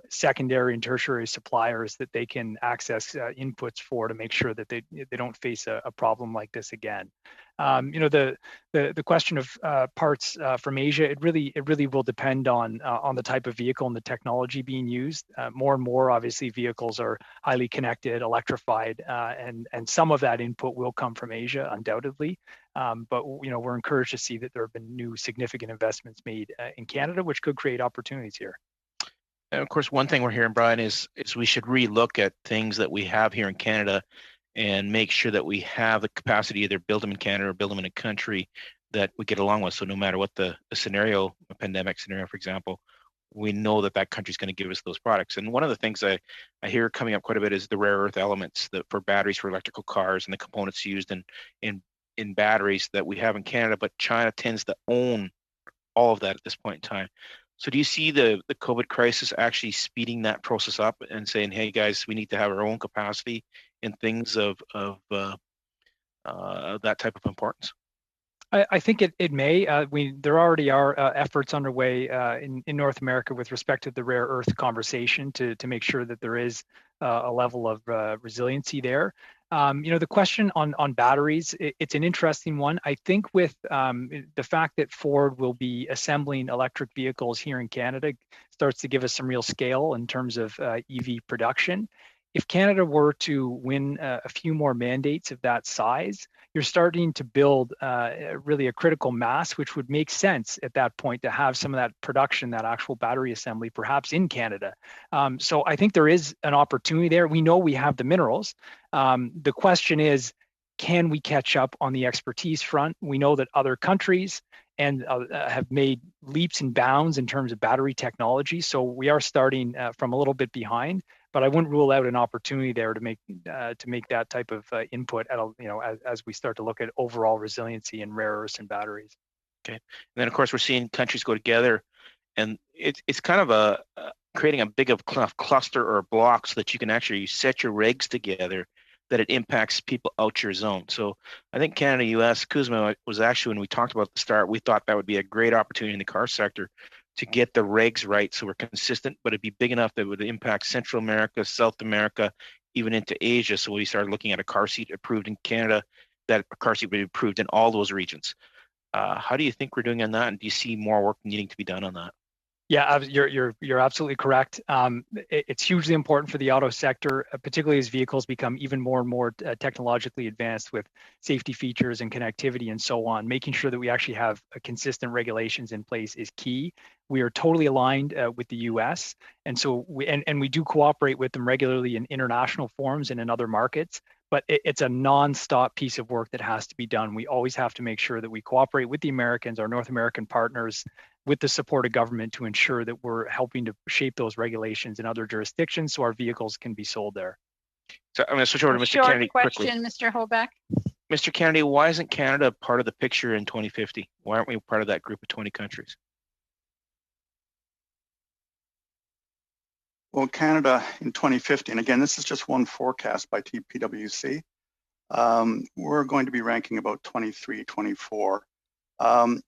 secondary and tertiary suppliers that they can access inputs for to make sure that they don't face a problem like this again. The question of parts from Asia, it really will depend on the type of vehicle and the technology being used. More and more, obviously, vehicles are highly connected, electrified, and some of that input will come from Asia, undoubtedly. But we're encouraged to see that there have been new significant investments made in Canada, which could create opportunities here. And of course, one thing we're hearing, Brian, is we should relook at things that we have here in Canada and make sure that we have the capacity to either build them in Canada or build them in a country that we get along with. So no matter what the scenario, a pandemic scenario, for example, we know that country is going to give us those products. And one of the things I hear coming up quite a bit is the rare earth elements that for batteries for electrical cars and the components used in batteries that we have in Canada, but China tends to own all of that at this point in time. So do you see the COVID crisis actually speeding that process up and saying, hey guys, we need to have our own capacity in things of that type of importance? I think it may. There already are efforts underway in North America with respect to the rare earth conversation to make sure that there is a level of resiliency there. The question on batteries, it's an interesting one. I think with the fact that Ford will be assembling electric vehicles here in Canada starts to give us some real scale in terms of EV production. If Canada were to win a few more mandates of that size, you're starting to build really a critical mass, which would make sense at that point to have some of that production, that actual battery assembly, perhaps in Canada. So I think there is an opportunity there. We know we have the minerals. The question is, can we catch up on the expertise front? We know that other countries have made leaps and bounds in terms of battery technology. So we are starting from a little bit behind, but I wouldn't rule out an opportunity there to make that type of input as we start to look at overall resiliency in rare earths and batteries. Okay, and then of course we're seeing countries go together, and it's kind of creating a big of cluster or block so that you can actually set your regs together that it impacts people out your zone. So I think Canada, US, CUSMA was actually, when we talked about at the start, we thought that would be a great opportunity in the car sector to get the regs right so we're consistent, but it'd be big enough that it would impact Central America, South America, even into Asia. So when we started looking at a car seat approved in Canada, that a car seat would be approved in all those regions. How do you think we're doing on that? And do you see more work needing to be done on that? Yeah, you're absolutely correct. It's hugely important for the auto sector, particularly as vehicles become even more and more technologically advanced with safety features and connectivity and so on. Making sure that we actually have consistent regulations in place is key. We are totally aligned with the U.S. and so we do cooperate with them regularly in international forums and in other markets. But it's a non-stop piece of work that has to be done. We always have to make sure that we cooperate with the Americans, our North American partners, with the support of government to ensure that we're helping to shape those regulations in other jurisdictions so our vehicles can be sold there. So I'm going to switch over to Mr. Short Kennedy quickly. question, Mr. Hoback. Mr. Kennedy, why isn't Canada part of the picture in 2050? Why aren't we part of that group of 20 countries? Well, Canada in 2050, and again, this is just one forecast by PwC, we're going to be ranking about 23, 24 for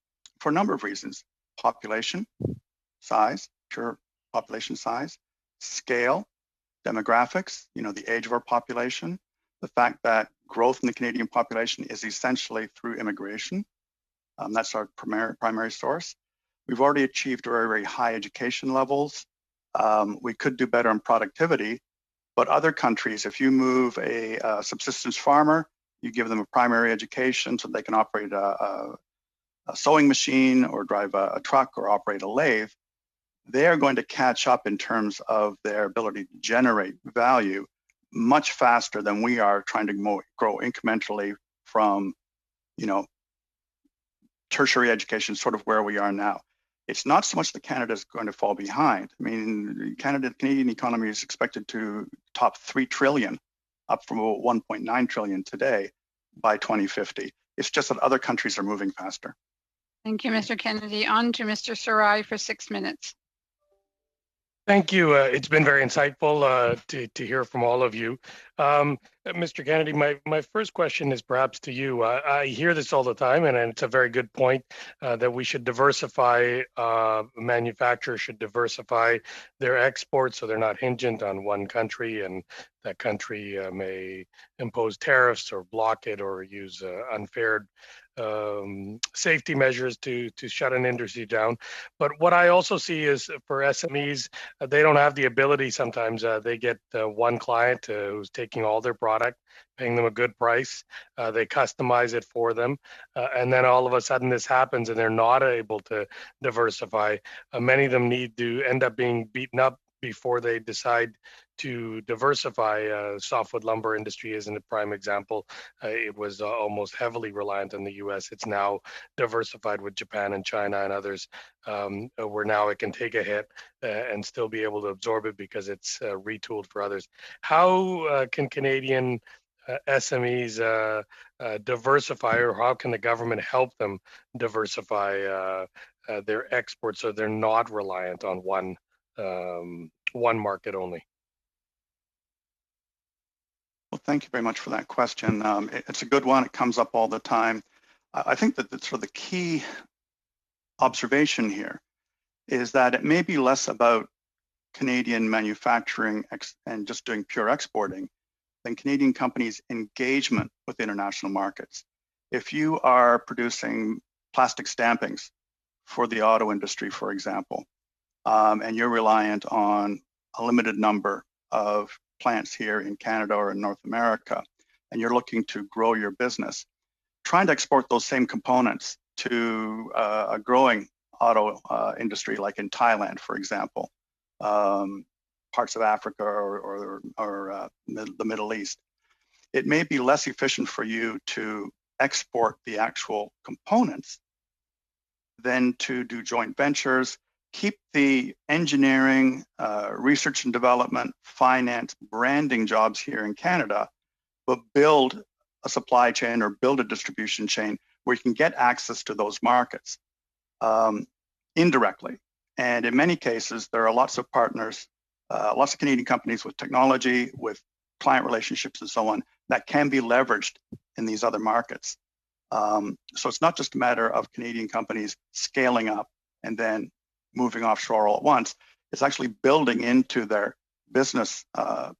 a number of reasons. Population size, pure population size, scale, demographics, the age of our population, the fact that growth in the Canadian population is essentially through immigration. That's our primary source. We've already achieved very, very high education levels. We could do better on productivity, but other countries, if you move a subsistence farmer, you give them a primary education so they can operate a sewing machine or drive a truck or operate a lathe, they are going to catch up in terms of their ability to generate value much faster than we are trying to grow incrementally from, tertiary education, sort of where we are now. It's not so much that Canada is going to fall behind. I mean, the Canadian economy is expected to top 3 trillion, up from about 1.9 trillion today by 2050. It's just that other countries are moving faster. Thank you, Mr. Kennedy. On to Mr. Sarai for 6 minutes. Thank you. It's been very insightful to hear from all of you. Mr. Kennedy, my first question is perhaps to you. I hear this all the time, and it's a very good point that we should diversify, manufacturers should diversify their exports so they're not hingent on one country, and that country may impose tariffs or block it or use unfair safety measures to shut an industry down. But what I also see is for SMEs, they don't have the ability sometimes. They get one client who's taking all their product, paying them a good price. They customize it for them. And then all of a sudden this happens and they're not able to diversify. Many of them need to end up being beaten up before they decide to diversify. Softwood lumber industry isn't a prime example. It was almost heavily reliant on the U.S. It's now diversified with Japan and China and others, where now it can take a hit and still be able to absorb it because it's retooled for others. How can Canadian SMEs diversify, or how can the government help them diversify their exports so they're not reliant on one market only? Well, thank you very much for that question. It's a good one. It comes up all the time. I think that sort of the key observation here is that it may be less about Canadian manufacturing and just doing pure exporting than Canadian companies' engagement with international markets. If you are producing plastic stampings for the auto industry, for example, and you're reliant on a limited number of plants here in Canada or in North America, and you're looking to grow your business, trying to export those same components to a growing auto industry like in Thailand, for example, parts of Africa or the Middle East, it may be less efficient for you to export the actual components than to do joint ventures, keep the engineering, research and development, finance, branding jobs here in Canada, but build a supply chain or build a distribution chain where you can get access to those markets indirectly. And in many cases, there are lots of partners, lots of Canadian companies with technology, with client relationships and so on, that can be leveraged in these other markets. So it's not just a matter of Canadian companies scaling up and then moving offshore all at once. It's actually building into their business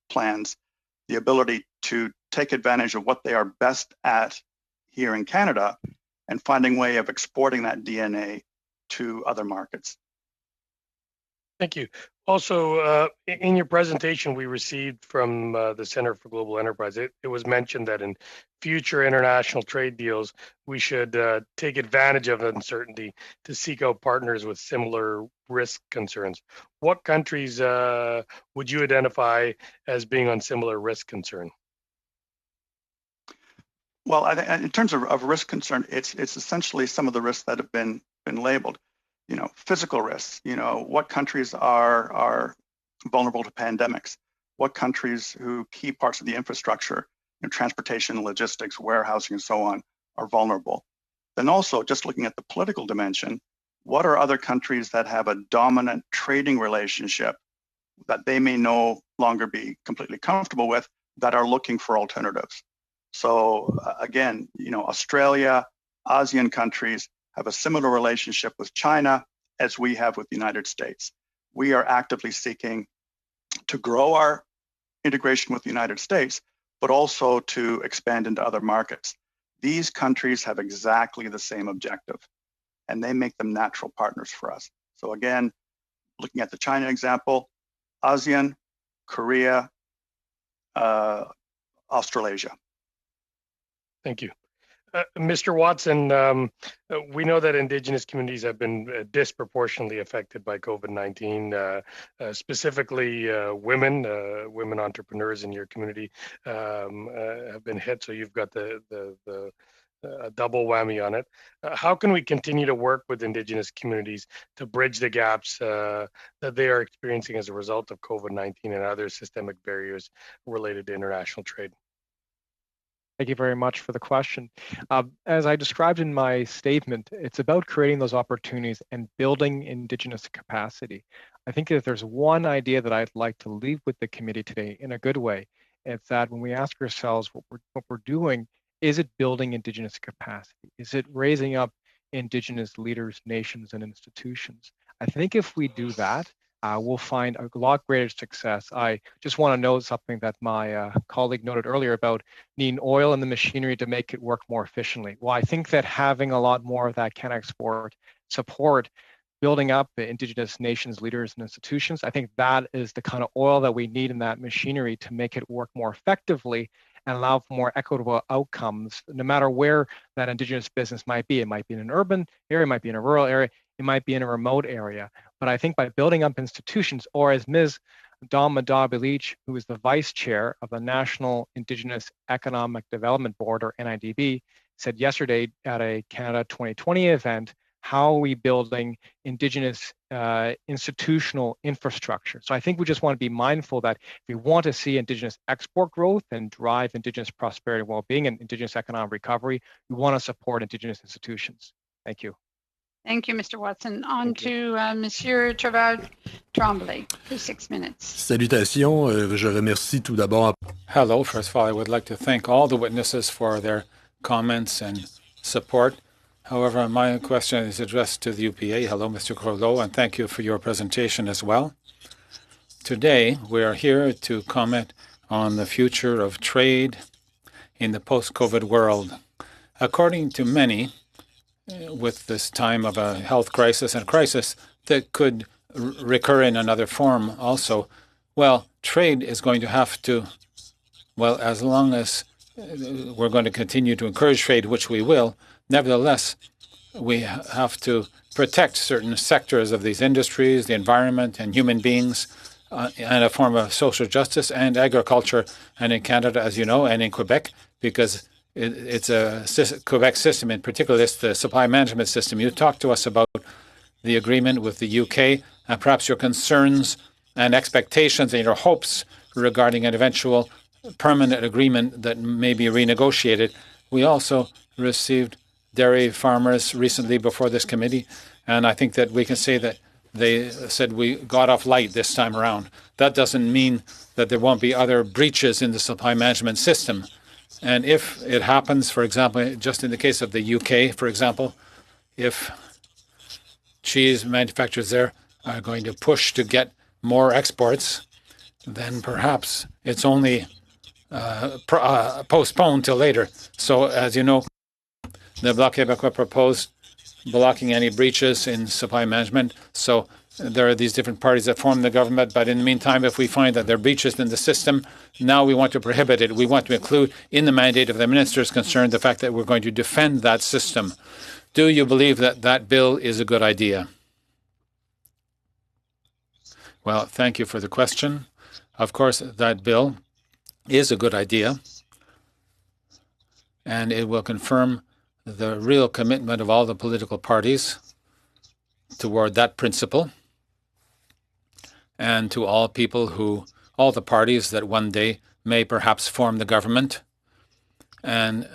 plans the ability to take advantage of what they are best at here in Canada and finding a way of exporting that DNA to other markets. Thank you. Also, in your presentation we received from the Center for Global Enterprise, it was mentioned that in future international trade deals, we should take advantage of uncertainty to seek out partners with similar risk concerns. What countries would you identify as being on similar risk concern? Well, in terms of risk concern, it's essentially some of the risks that have been labeled. You know, physical risks. You know, what countries are vulnerable to pandemics? What countries who key parts of the infrastructure, you know, transportation, logistics, warehousing, and so on, are vulnerable? Then also, just looking at the political dimension, what are other countries that have a dominant trading relationship that they may no longer be completely comfortable with that are looking for alternatives? So again, you know, Australia, ASEAN countries have a similar relationship with China as we have with the United States. We are actively seeking to grow our integration with the United States, but also to expand into other markets. These countries have exactly the same objective, and they make them natural partners for us. So again, looking at the China example, ASEAN, Korea, Australasia. Thank you. Mr. Watson, we know that Indigenous communities have been disproportionately affected by COVID-19, specifically women entrepreneurs in your community have been hit, so you've got the double whammy on it. How can we continue to work with Indigenous communities to bridge the gaps that they are experiencing as a result of COVID-19 and other systemic barriers related to international trade? Thank you very much for the question. As I described in my statement, it's about creating those opportunities and building Indigenous capacity. I think if there's one idea that I'd like to leave with the committee today in a good way, it's that when we ask ourselves what we're doing, is it building Indigenous capacity? Is it raising up Indigenous leaders, nations, and institutions? I think if we do that, we'll find a lot greater success. I just want to note something that my colleague noted earlier about needing oil and the machinery to make it work more efficiently. Well, I think that having a lot more of that can export support building up the Indigenous nations, leaders, and institutions. I think that is the kind of oil that we need in that machinery to make it work more effectively and allow for more equitable outcomes, no matter where that Indigenous business might be. It might be in an urban area, it might be in a rural area, it might be in a remote area. But I think by building up institutions, or as Ms. Dawn Madab-Ilich, who is the vice chair of the National Indigenous Economic Development Board, or NIDB, said yesterday at a Canada 2020 event, how are we building Indigenous institutional infrastructure? So I think we just want to be mindful that if we want to see Indigenous export growth and drive Indigenous prosperity and well-being and Indigenous economic recovery, we want to support Indigenous institutions. Thank you. Thank you, Mr. Watson. On to Monsieur Tremblay for 6 minutes. Salutations. Je remercie tout d'abord. Hello. First of all, I would like to thank all the witnesses for their comments and support. However, my question is addressed to the UPA. Hello, Mr. Corleau, and thank you for your presentation as well. Today, we are here to comment on the future of trade in the post-COVID world. According to many, with this time of a health crisis and crisis that could recur in another form also, well, trade is going to have to, well, as long as we're going to continue to encourage trade, which we will, nevertheless, we have to protect certain sectors of these industries, the environment and human beings, and a form of social justice and agriculture, and in Canada, as you know, and in Quebec, because it's a Quebec system in particular, it's the supply management system. You talked to us about the agreement with the UK and perhaps your concerns and expectations and your hopes regarding an eventual permanent agreement that may be renegotiated. We also received dairy farmers recently before this committee, and I think that we can say that they said we got off light this time around. That doesn't mean that there won't be other breaches in the supply management system. And if it happens, for example, just in the case of the UK, for example, if cheese manufacturers there are going to push to get more exports, then perhaps it's only postponed till later. So, as you know, the Bloc Québécois proposed blocking any breaches in supply management. So there are these different parties that form the government, but in the meantime, if we find that there are breaches in the system, now we want to prohibit it. We want to include in the mandate of the ministers concerned the fact that we're going to defend that system. Do you believe that that bill is a good idea? Well, thank you for the question. Of course, that bill is a good idea, and it will confirm the real commitment of all the political parties toward that principle, and to all the parties that one day may perhaps form the government and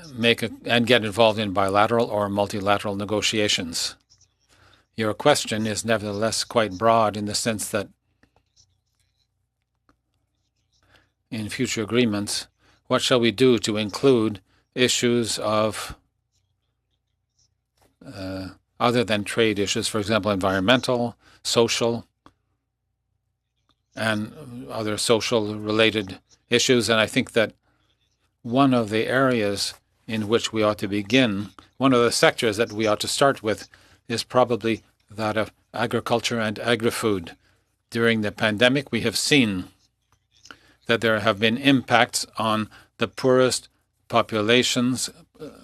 get involved in bilateral or multilateral negotiations. Your question is nevertheless quite broad in the sense that in future agreements, what shall we do to include issues of other than trade issues, for example, environmental, social, and other social related issues. And I think that one of the areas in which we ought to begin, one of the sectors that we ought to start with, is probably that of agriculture and agri-food. During the pandemic, we have seen that there have been impacts on the poorest populations.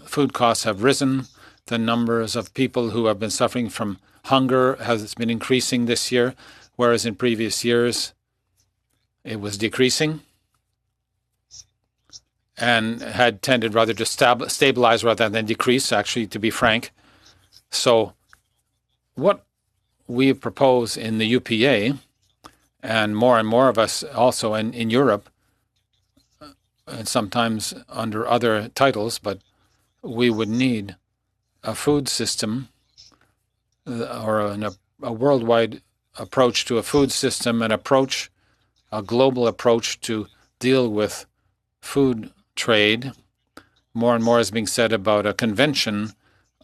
Food costs have risen. The numbers of people who have been suffering from hunger has been increasing this year, whereas in previous years it was decreasing and had tended rather to stabilize rather than decrease, actually, to be frank. So what we propose in the UPA, and more of us also in Europe, and sometimes under other titles, but we would need a food system or a worldwide approach to a food system, a global approach to deal with food trade. More and more is being said about a convention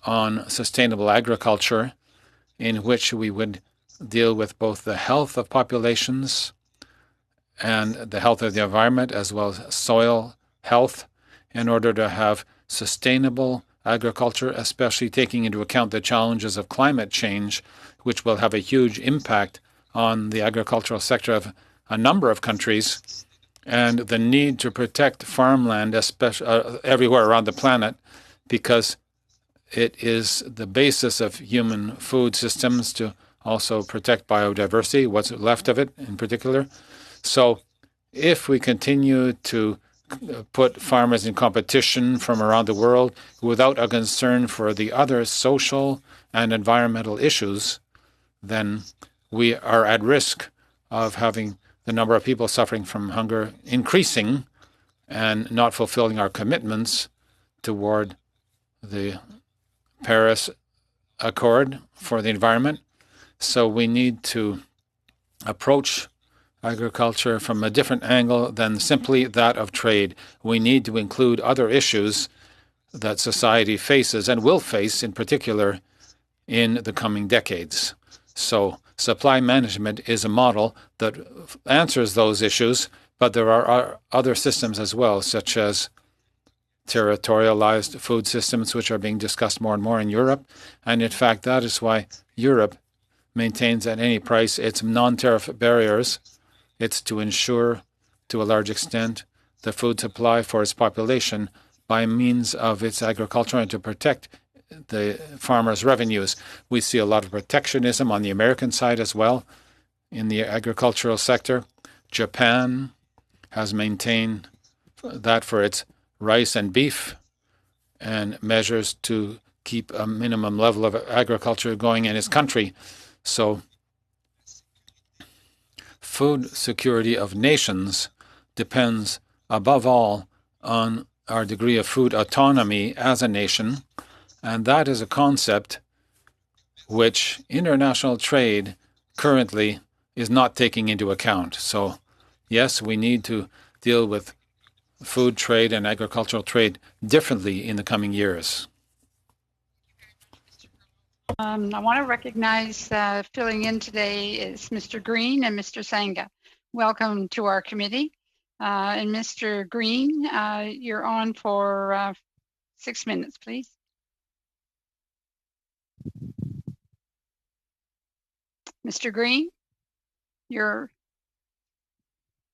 on sustainable agriculture in which we would deal with both the health of populations and the health of the environment, as well as soil health, in order to have sustainable agriculture, especially taking into account the challenges of climate change, which will have a huge impact on the agricultural sector of a number of countries, and the need to protect farmland, especially everywhere around the planet, because it is the basis of human food systems to also protect biodiversity, what's left of it in particular. So if we continue to put farmers in competition from around the world without a concern for the other social and environmental issues, then we are at risk of having the number of people suffering from hunger increasing and not fulfilling our commitments toward the Paris Accord for the environment. So we need to approach agriculture from a different angle than simply that of trade. We need to include other issues that society faces and will face in particular in the coming decades. So supply management is a model that answers those issues, but there are other systems as well, such as territorialized food systems, which are being discussed more and more in Europe. And in fact, that is why Europe maintains at any price its non-tariff barriers. It's to ensure, to a large extent, the food supply for its population by means of its agriculture and to protect the farmers' revenues. We see a lot of protectionism on the American side as well in the agricultural sector. Japan has maintained that for its rice and beef and measures to keep a minimum level of agriculture going in its country. So food security of nations depends above all on our degree of food autonomy as a nation, and that is a concept which international trade currently is not taking into account. So yes, we need to deal with food trade and agricultural trade differently in the coming years. I want to recognize filling in today is Mr. Green and Mr. Sanga. Welcome to our committee. And Mr. Green, you're on for 6 minutes, please. Mr. Green, you're...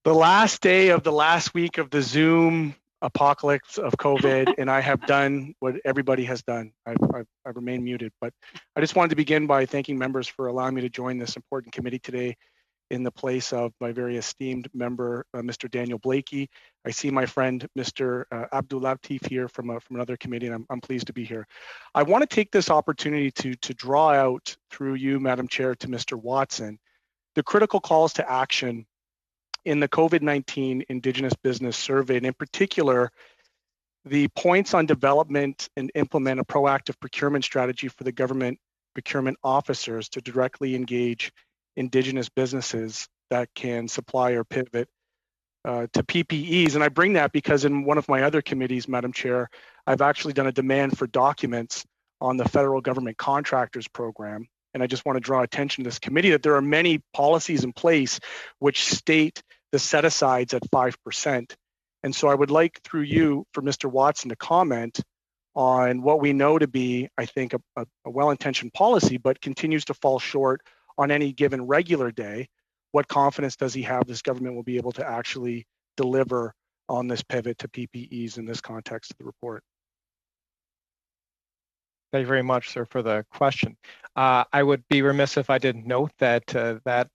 The last day of the last week of the Zoom apocalypse of COVID, and I have done what everybody has done. I've remained muted, but I just wanted to begin by thanking members for allowing me to join this important committee today in the place of my very esteemed member, Mr. Daniel Blakey. I see my friend, Mr. Abdul Latif here from another committee, and I'm pleased to be here. I want to take this opportunity to draw out through you, Madam Chair, to Mr. Watson, the critical calls to action in the COVID-19 Indigenous Business Survey, and in particular, the points on development and implement a proactive procurement strategy for the government procurement officers to directly engage Indigenous businesses that can supply or pivot to PPEs. And I bring that because in one of my other committees, Madam Chair, I've actually done a demand for documents on the federal government contractors program. And I just want to draw attention to this committee that there are many policies in place which state the set-asides at 5%. And so I would like through you for Mr. Watson to comment on what we know to be, I think, a well-intentioned policy, but continues to fall short on any given regular day. What confidence does he have this government will be able to actually deliver on this pivot to PPEs in this context of the report? Thank you very much, sir, for the question. I would be remiss if I didn't note that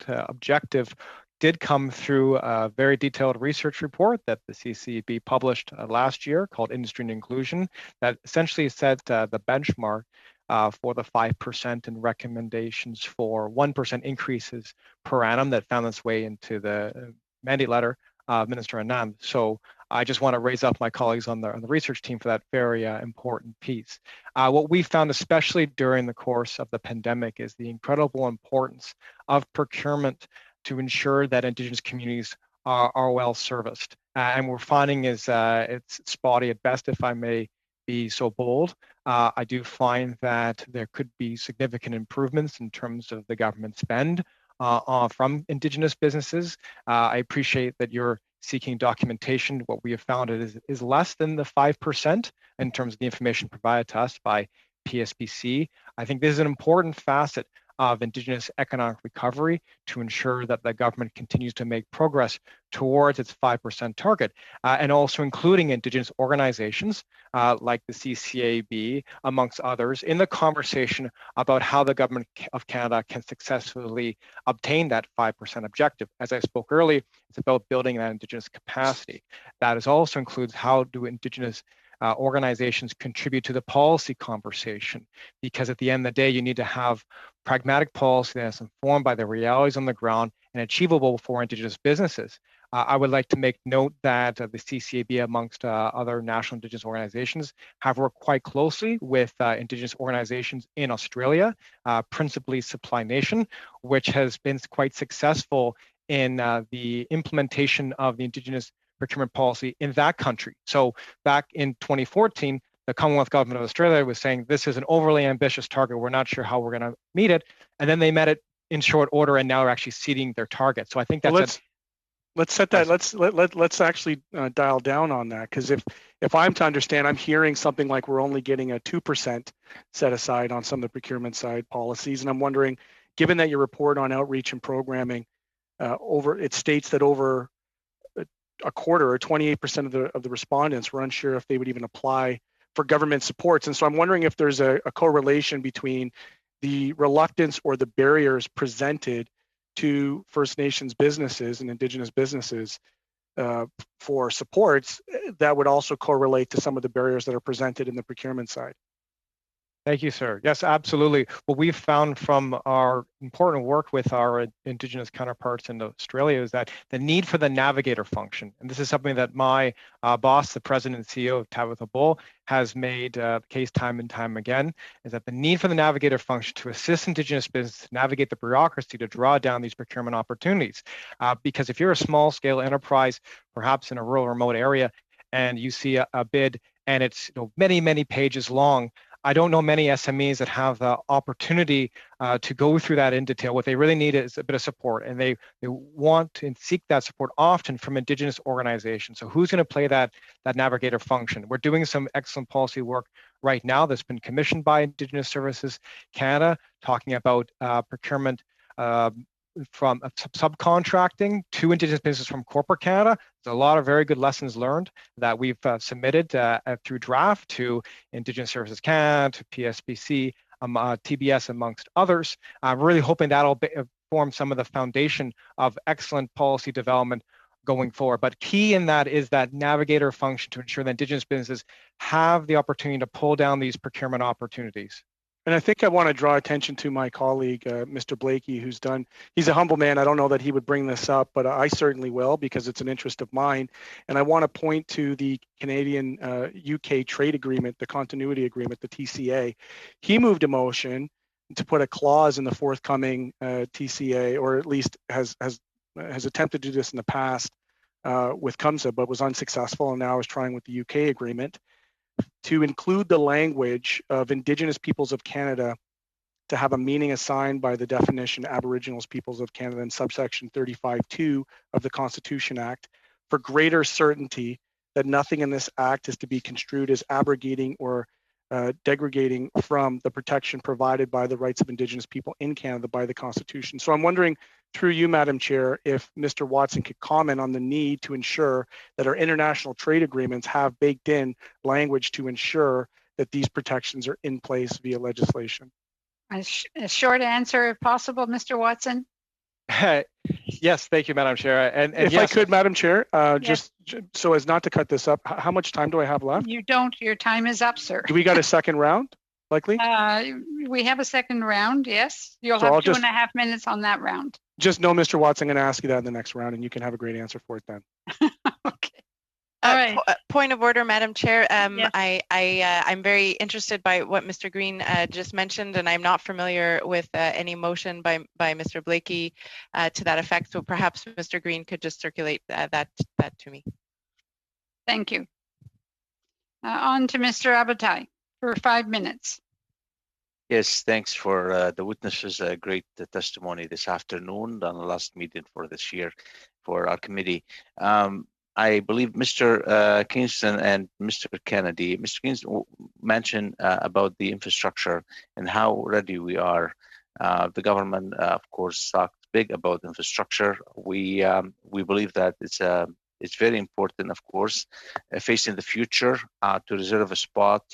objective did come through a very detailed research report that the CCB published last year called Industry and Inclusion that essentially set the benchmark for the 5% and recommendations for 1% increases per annum that found its way into the mandate letter of Minister Anand. So I just want to raise up my colleagues on the research team for that very important piece. What we found, especially during the course of the pandemic, is the incredible importance of procurement to ensure that Indigenous communities are well serviced. And we're finding is it's spotty at best, if I may be so bold. I do find that there could be significant improvements in terms of the government spend from Indigenous businesses. I appreciate that you're seeking documentation. What we have found is less than the 5% in terms of the information provided to us by PSPC. I think this is an important facet of Indigenous economic recovery to ensure that the government continues to make progress towards its 5% target, and also including Indigenous organizations like the CCAB, amongst others, in the conversation about how the government of Canada can successfully obtain that 5% objective. As I spoke earlier, it's about building that Indigenous capacity. That also includes how do Indigenous organizations contribute to the policy conversation, because at the end of the day, you need to have pragmatic policy that's informed by the realities on the ground and achievable for Indigenous businesses. I would like to make note that the CCAB, amongst other national Indigenous organizations, have worked quite closely with Indigenous organizations in Australia, principally Supply Nation, which has been quite successful in the implementation of the Indigenous procurement policy in that country. So back in 2014, the Commonwealth Government of Australia was saying, this is an overly ambitious target. We're not sure how we're going to meet it. And then they met it in short order, and now are actually exceeding their target. So I think that's well, let's set that. Let's actually dial down on that, because if I'm to understand, I'm hearing something like we're only getting a 2% set aside on some of the procurement side policies, and I'm wondering, given that your report on outreach and programming it states that over a quarter or 28% of the respondents were unsure if they would even apply for government supports. And so I'm wondering if there's a correlation between the reluctance or the barriers presented to First Nations businesses and Indigenous businesses for supports that would also correlate to some of the barriers that are presented in the procurement side. Thank you, sir. Yes, absolutely. What we've found from our important work with our Indigenous counterparts in Australia is that the need for the navigator function, and this is something that my boss, the president and CEO of Tabitha Bull, has made the case time and time again, is that the need for the navigator function to assist Indigenous business to navigate the bureaucracy to draw down these procurement opportunities. Because if you're a small scale enterprise, perhaps in a rural remote area, and you see a bid and it's many, many pages long, I don't know many SMEs that have the opportunity to go through that in detail. What they really need is a bit of support, and they want and seek that support often from Indigenous organizations. So who's going to play that navigator function? We're doing some excellent policy work right now that's been commissioned by Indigenous Services Canada, talking about procurement from subcontracting to Indigenous business from corporate Canada. There's a lot of very good lessons learned that we've submitted through draft to Indigenous Services Canada, to PSPC, TBS, amongst others. I'm really hoping that'll form some of the foundation of excellent policy development going forward. But key in that is that navigator function to ensure that Indigenous businesses have the opportunity to pull down these procurement opportunities. And I think I want to draw attention to my colleague, Mr. Blakey, he's a humble man. I don't know that he would bring this up, but I certainly will because it's an interest of mine. And I want to point to the Canadian UK trade agreement, the continuity agreement, the TCA. He moved a motion to put a clause in the forthcoming TCA, or at least has attempted to do this in the past with CUMSA, but was unsuccessful, and now is trying with the UK agreement, to include the language of Indigenous peoples of Canada to have a meaning assigned by the definition Aboriginals peoples of Canada in subsection 35(2) of the Constitution Act, for greater certainty that nothing in this act is to be construed as abrogating or degrading from the protection provided by the rights of Indigenous people in Canada by the Constitution. So I'm wondering, through you, Madam Chair, if Mr. Watson could comment on the need to ensure that our international trade agreements have baked in language to ensure that these protections are in place via legislation. A short answer, if possible, Mr. Watson. Yes, thank you, Madam Chair. And if yes, I could, Madam Chair, just so as not to cut this up, how much time do I have left? You don't. Your time is up, sir. Do we got a second round, likely? We have a second round, yes. You'll have 2.5 minutes on that round. Just know, Mr. Watson, I'm going to ask you that in the next round, and you can have a great answer for it then. Okay. All right. Point of order, Madam Chair. Yes. I'm very interested by what Mr. Green just mentioned, and I'm not familiar with any motion by Mr. Blakey to that effect. So perhaps Mr. Green could just circulate that to me. Thank you. On to Mr. Abatai for 5 minutes. Yes, thanks for the witnesses. A great testimony this afternoon on the last meeting for this year for our committee. I believe Mr. Kingston and Mr. Kennedy, Mr. Kingston mentioned about the infrastructure and how ready we are. The government, of course, talked big about infrastructure. We believe that it's very important, of course, facing the future to reserve a spot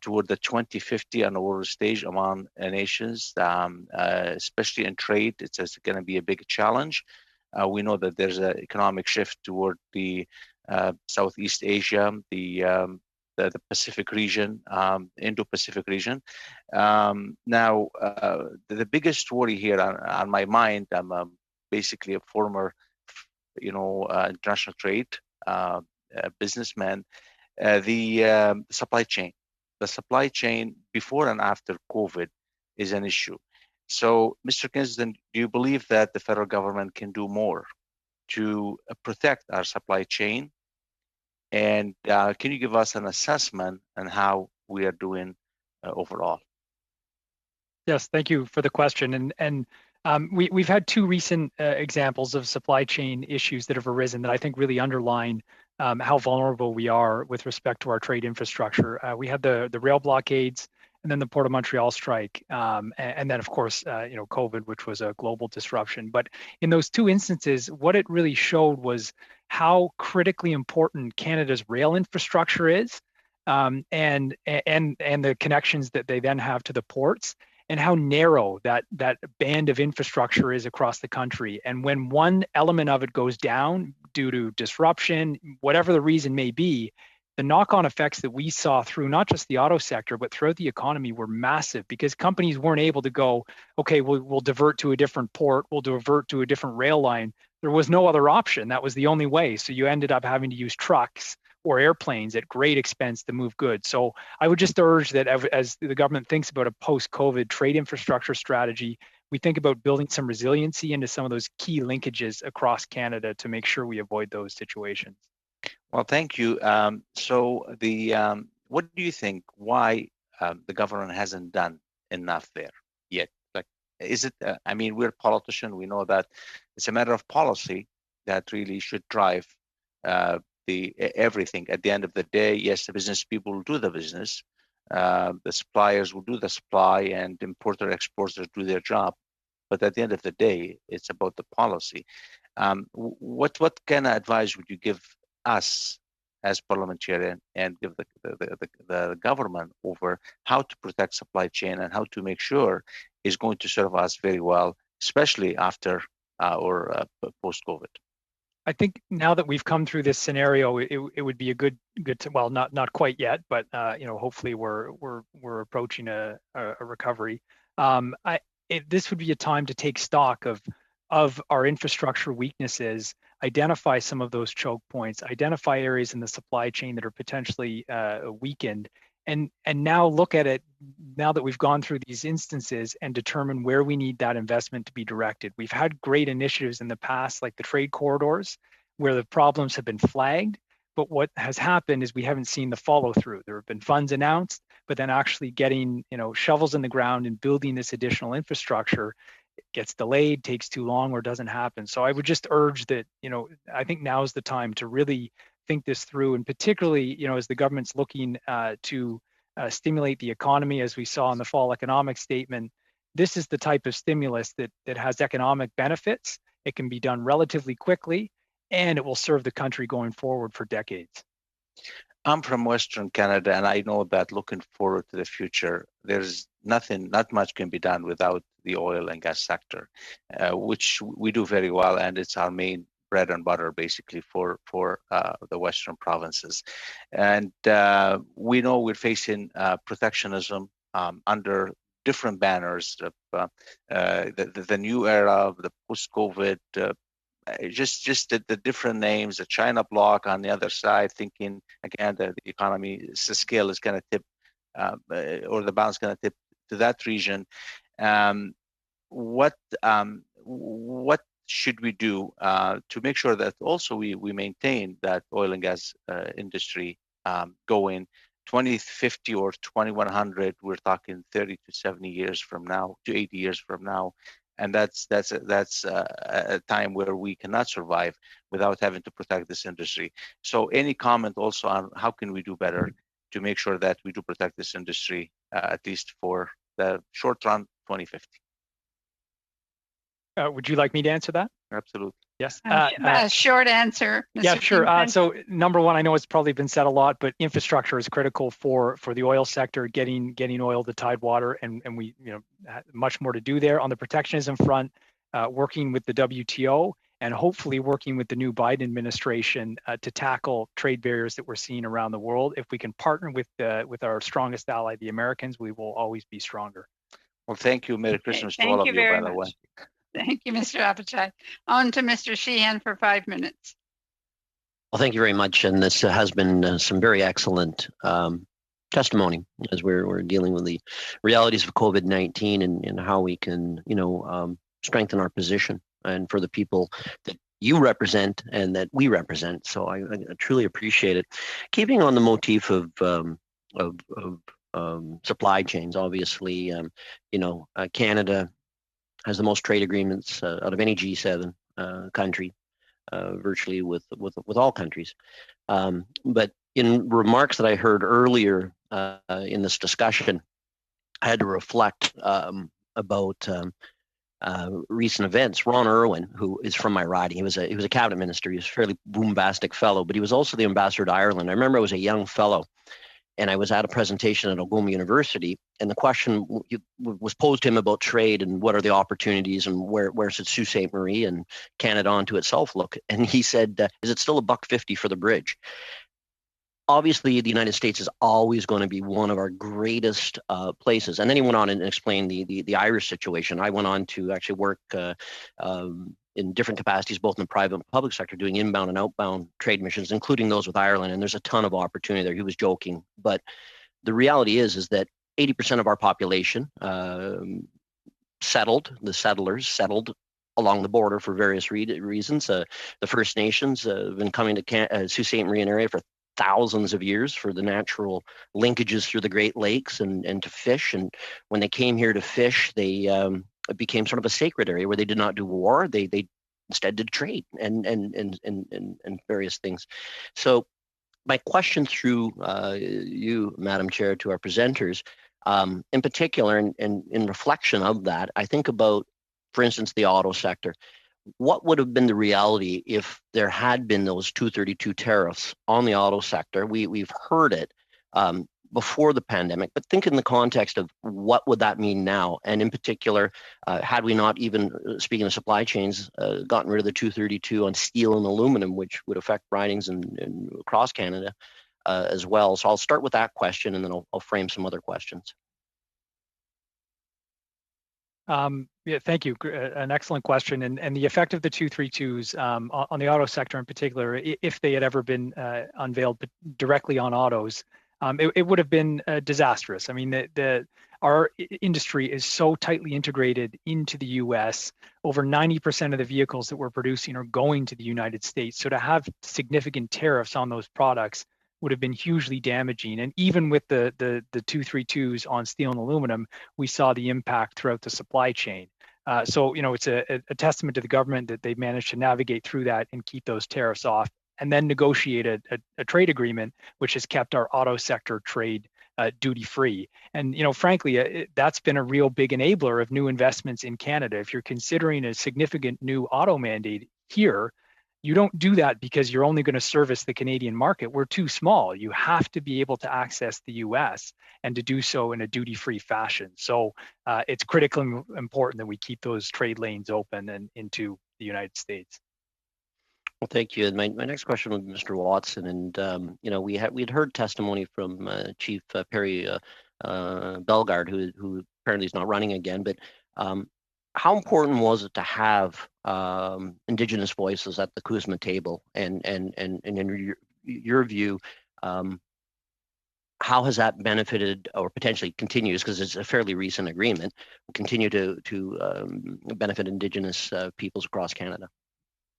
toward the 2050 on the world stage among nations, especially in trade. It's going to be a big challenge. We know that there's an economic shift toward the Southeast Asia, the Pacific region, Indo-Pacific region. Now, the biggest worry here on my mind, I'm basically a former, international trade businessman, the supply chain. The supply chain before and after COVID is an issue. So, Mr. Kingston, do you believe that the federal government can do more to protect our supply chain? And can you give us an assessment on how we are doing overall? Yes, thank you for the question. And we've had two recent examples of supply chain issues that have arisen that I think really underline how vulnerable we are with respect to our trade infrastructure. We had the rail blockades, and then the Port of Montreal strike, and then of course, COVID, which was a global disruption. But in those two instances, what it really showed was how critically important Canada's rail infrastructure is, and the connections that they then have to the ports, and how narrow that band of infrastructure is across the country. And when one element of it goes down due to disruption, whatever the reason may be, the knock-on effects that we saw through not just the auto sector, but throughout the economy were massive, because companies weren't able to go, okay, we'll divert to a different port, we'll divert to a different rail line. There was no other option. That was the only way. So you ended up having to use trucks or airplanes at great expense to move goods. So I would just urge that as the government thinks about a post-COVID trade infrastructure strategy, we think about building some resiliency into some of those key linkages across Canada to make sure we avoid those situations. Well, thank you. So what do you think? Why the government hasn't done enough there yet. Like, is it? I mean, we're politicians. We know that it's a matter of policy that really should drive everything. At the end of the day, yes, the business people will do the business. The suppliers will do the supply, and importer exporters do their job. But at the end of the day, it's about the policy. What kind of advice would you give us as parliamentarian and give the government over how to protect supply chain and how to make sure is going to serve us very well, especially after or post-COVID? I think now that we've come through this scenario, it would be a good well, not quite yet, but hopefully we're approaching a recovery. This would be a time to take stock of our infrastructure weaknesses, identify some of those choke points, identify areas in the supply chain that are potentially weakened, and now look at it now that we've gone through these instances and determine where we need that investment to be directed. We've had great initiatives in the past, like the trade corridors, where the problems have been flagged, but what has happened is we haven't seen the follow through. There have been funds announced, but then actually getting shovels in the ground and building this additional infrastructure, it gets delayed, takes too long, or doesn't happen. So I would just urge that, I think now is the time to really think this through, and particularly, as the government's looking to stimulate the economy, as we saw in the fall economic statement, this is the type of stimulus that has economic benefits. It can be done relatively quickly, and it will serve the country going forward for decades. I'm from Western Canada, and I know that looking forward to the future, there's not much can be done without the oil and gas sector, which we do very well, and it's our main bread and butter basically for the Western provinces. And we know we're facing protectionism under different banners, the new era, the post-COVID, just the different names, the China bloc on the other side, thinking again that the economy, the scale is going to tip, or the balance going to tip to that region. What should we do to make sure that also we maintain that oil and gas industry going 2050 or 2100? We're talking 30 to 70 years from now, to 80 years from now. And that's a time where we cannot survive without having to protect this industry. So any comment also on how can we do better to make sure that we do protect this industry, at least for the short run, 2050? Would you like me to answer that? Absolutely. Yes. A short answer. Mr. Yeah, sure. Kingston. So number one, I know it's probably been said a lot, but infrastructure is critical for the oil sector, getting oil to tidewater, and we much more to do there. On the protectionism front, working with the WTO and hopefully working with the new Biden administration to tackle trade barriers that we're seeing around the world. If we can partner with our strongest ally, the Americans, we will always be stronger. Well, thank you. Merry Christmas to all of you, by the way. Thank you, Mr. Appichai. On to Mr. Sheehan for 5 minutes. Well, thank you very much. And this has been some very excellent testimony as we're dealing with the realities of COVID-19 and how we can, strengthen our position and for the people that you represent and that we represent. So I truly appreciate it. Keeping on the motif of supply chains, obviously, Canada has the most trade agreements out of any G7 country, virtually with all countries. But in remarks that I heard earlier in this discussion, I had to reflect about recent events. Ron Irwin, who is from my riding, he was a cabinet minister. He was a fairly bombastic fellow, but he was also the ambassador to Ireland. I remember I was a young fellow, and I was at a presentation at Algoma University, and the question was posed to him about trade and what are the opportunities and where should Sault Ste. Marie and Canada onto itself look? And he said, is it still $1.50 for the bridge? Obviously, the United States is always going to be one of our greatest places. And then he went on and explained the Irish situation. I went on to actually work in different capacities, both in the private and public sector, doing inbound and outbound trade missions, including those with Ireland. And there's a ton of opportunity there. He was joking. But the reality is that 80% of our population settled along the border for various reasons. The First Nations have been coming to Sault Ste. Marie area for thousands of years for the natural linkages through the Great Lakes and to fish. And when they came here to fish, they it became sort of a sacred area where they did not do war. They instead did trade and various things. So my question through you, Madam Chair, to our presenters, in particular, and in reflection of that, I think about, for instance, the auto sector. What would have been the reality if there had been those 232 tariffs on the auto sector? We've heard it before the pandemic, but think in the context of what would that mean now? And in particular, had we not even, speaking of supply chains, gotten rid of the 232 on steel and aluminum, which would affect ridings in across Canada as well. So I'll start with that question, and then I'll frame some other questions. Yeah, thank you. An excellent question. And the effect of the 232s on the auto sector in particular, if they had ever been unveiled directly on autos, it would have been disastrous. I mean, our industry is so tightly integrated into the U.S. Over 90% of the vehicles that we're producing are going to the United States. So to have significant tariffs on those products would have been hugely damaging. And even with the 232s on steel and aluminum, we saw the impact throughout the supply chain. So, it's a testament to the government that they've managed to navigate through that and keep those tariffs off, and then negotiate a trade agreement which has kept our auto sector trade duty-free. And frankly, that's been a real big enabler of new investments in Canada. If you're considering a significant new auto mandate here, you don't do that because you're only going to service the Canadian market. We're too small. You have to be able to access the US and to do so in a duty-free fashion. So it's critically important that we keep those trade lanes open and into the United States. Well, thank you. And my next question was Mr. Watson, and we'd heard testimony from Chief Perry Bellegarde, who apparently is not running again. But how important was it to have Indigenous voices at the CUSMA table? And in your view, how has that benefited or potentially continues, because it's a fairly recent agreement, continue to benefit Indigenous peoples across Canada?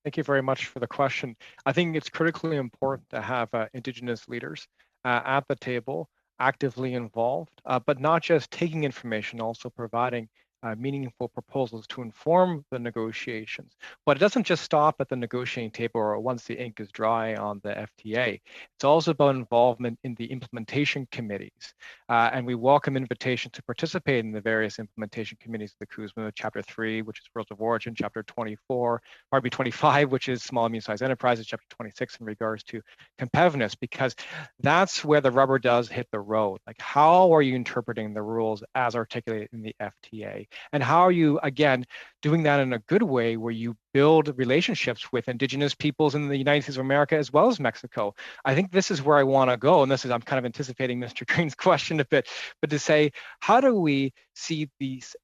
Thank you very much for the question. I think it's critically important to have Indigenous leaders at the table, actively involved, but not just taking information, also providing meaningful proposals to inform the negotiations. But it doesn't just stop at the negotiating table or once the ink is dry on the FTA. It's also about involvement in the implementation committees. And we welcome invitations to participate in the various implementation committees of the CUSMA, Chapter 3, which is Rules of Origin, Chapter 25, which is Small and Medium-Sized Enterprises, Chapter 26 in regards to competitiveness, because that's where the rubber does hit the road. Like, how are you interpreting the rules as articulated in the FTA? And how are you, again, doing that in a good way where you build relationships with Indigenous peoples in the United States of America as well as Mexico? I think this is where I want to go. And I'm kind of anticipating Mr. Green's question a bit, but to say, how do we see these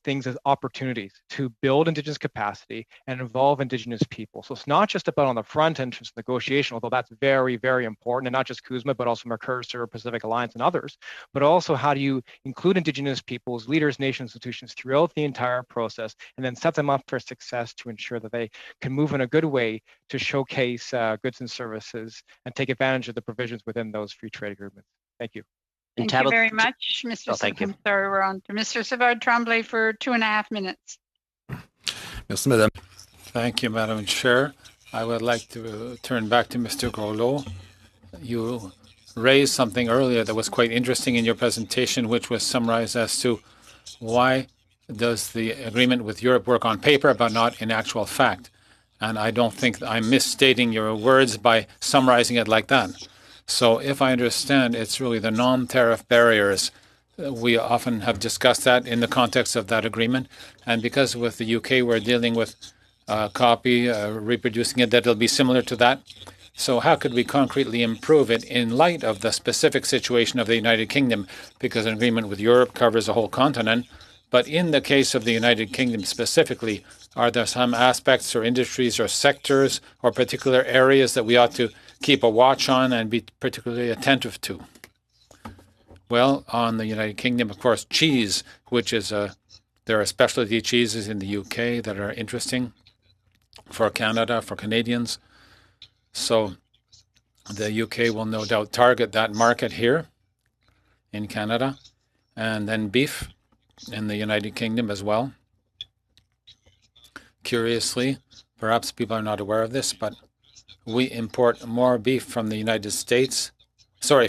things as opportunities to build Indigenous capacity and involve Indigenous people? So it's not just about on the front entrance negotiation, although that's very, very important, and not just CUSMA, but also Mercosur, Pacific Alliance, and others. But also, how do you include Indigenous peoples, leaders, nations, institutions throughout the entire process, and then set them up for success to ensure that they can move in a good way to showcase goods and services and take advantage of the provisions within those free trade agreements. Thank you. Thank you very much, Mr. Thank you. Sorry, we're on to Mr. Savard-Tremblay for 2.5 minutes. Merci, Madame. Thank you, Madam Chair. I would like to turn back to Mr. Groslo. You raised something earlier that was quite interesting in your presentation, which was summarized as to why does the agreement with Europe work on paper but not in actual fact? And I don't think I'm misstating your words by summarizing it like that. So if I understand, it's really the non-tariff barriers. We often have discussed that in the context of that agreement. And because with the UK, we're dealing with a copy, reproducing it, that it'll be similar to that. So how could we concretely improve it in light of the specific situation of the United Kingdom? Because an agreement with Europe covers a whole continent. But in the case of the United Kingdom specifically, are there some aspects or industries or sectors or particular areas that we ought to keep a watch on and be particularly attentive to? Well, on the United Kingdom, of course, cheese, which is there are specialty cheeses in the UK that are interesting for Canada, for Canadians. So The UK will no doubt target that market here in Canada, and then beef in the United Kingdom as well. Curiously, perhaps people are not aware of this, but we import more beef from the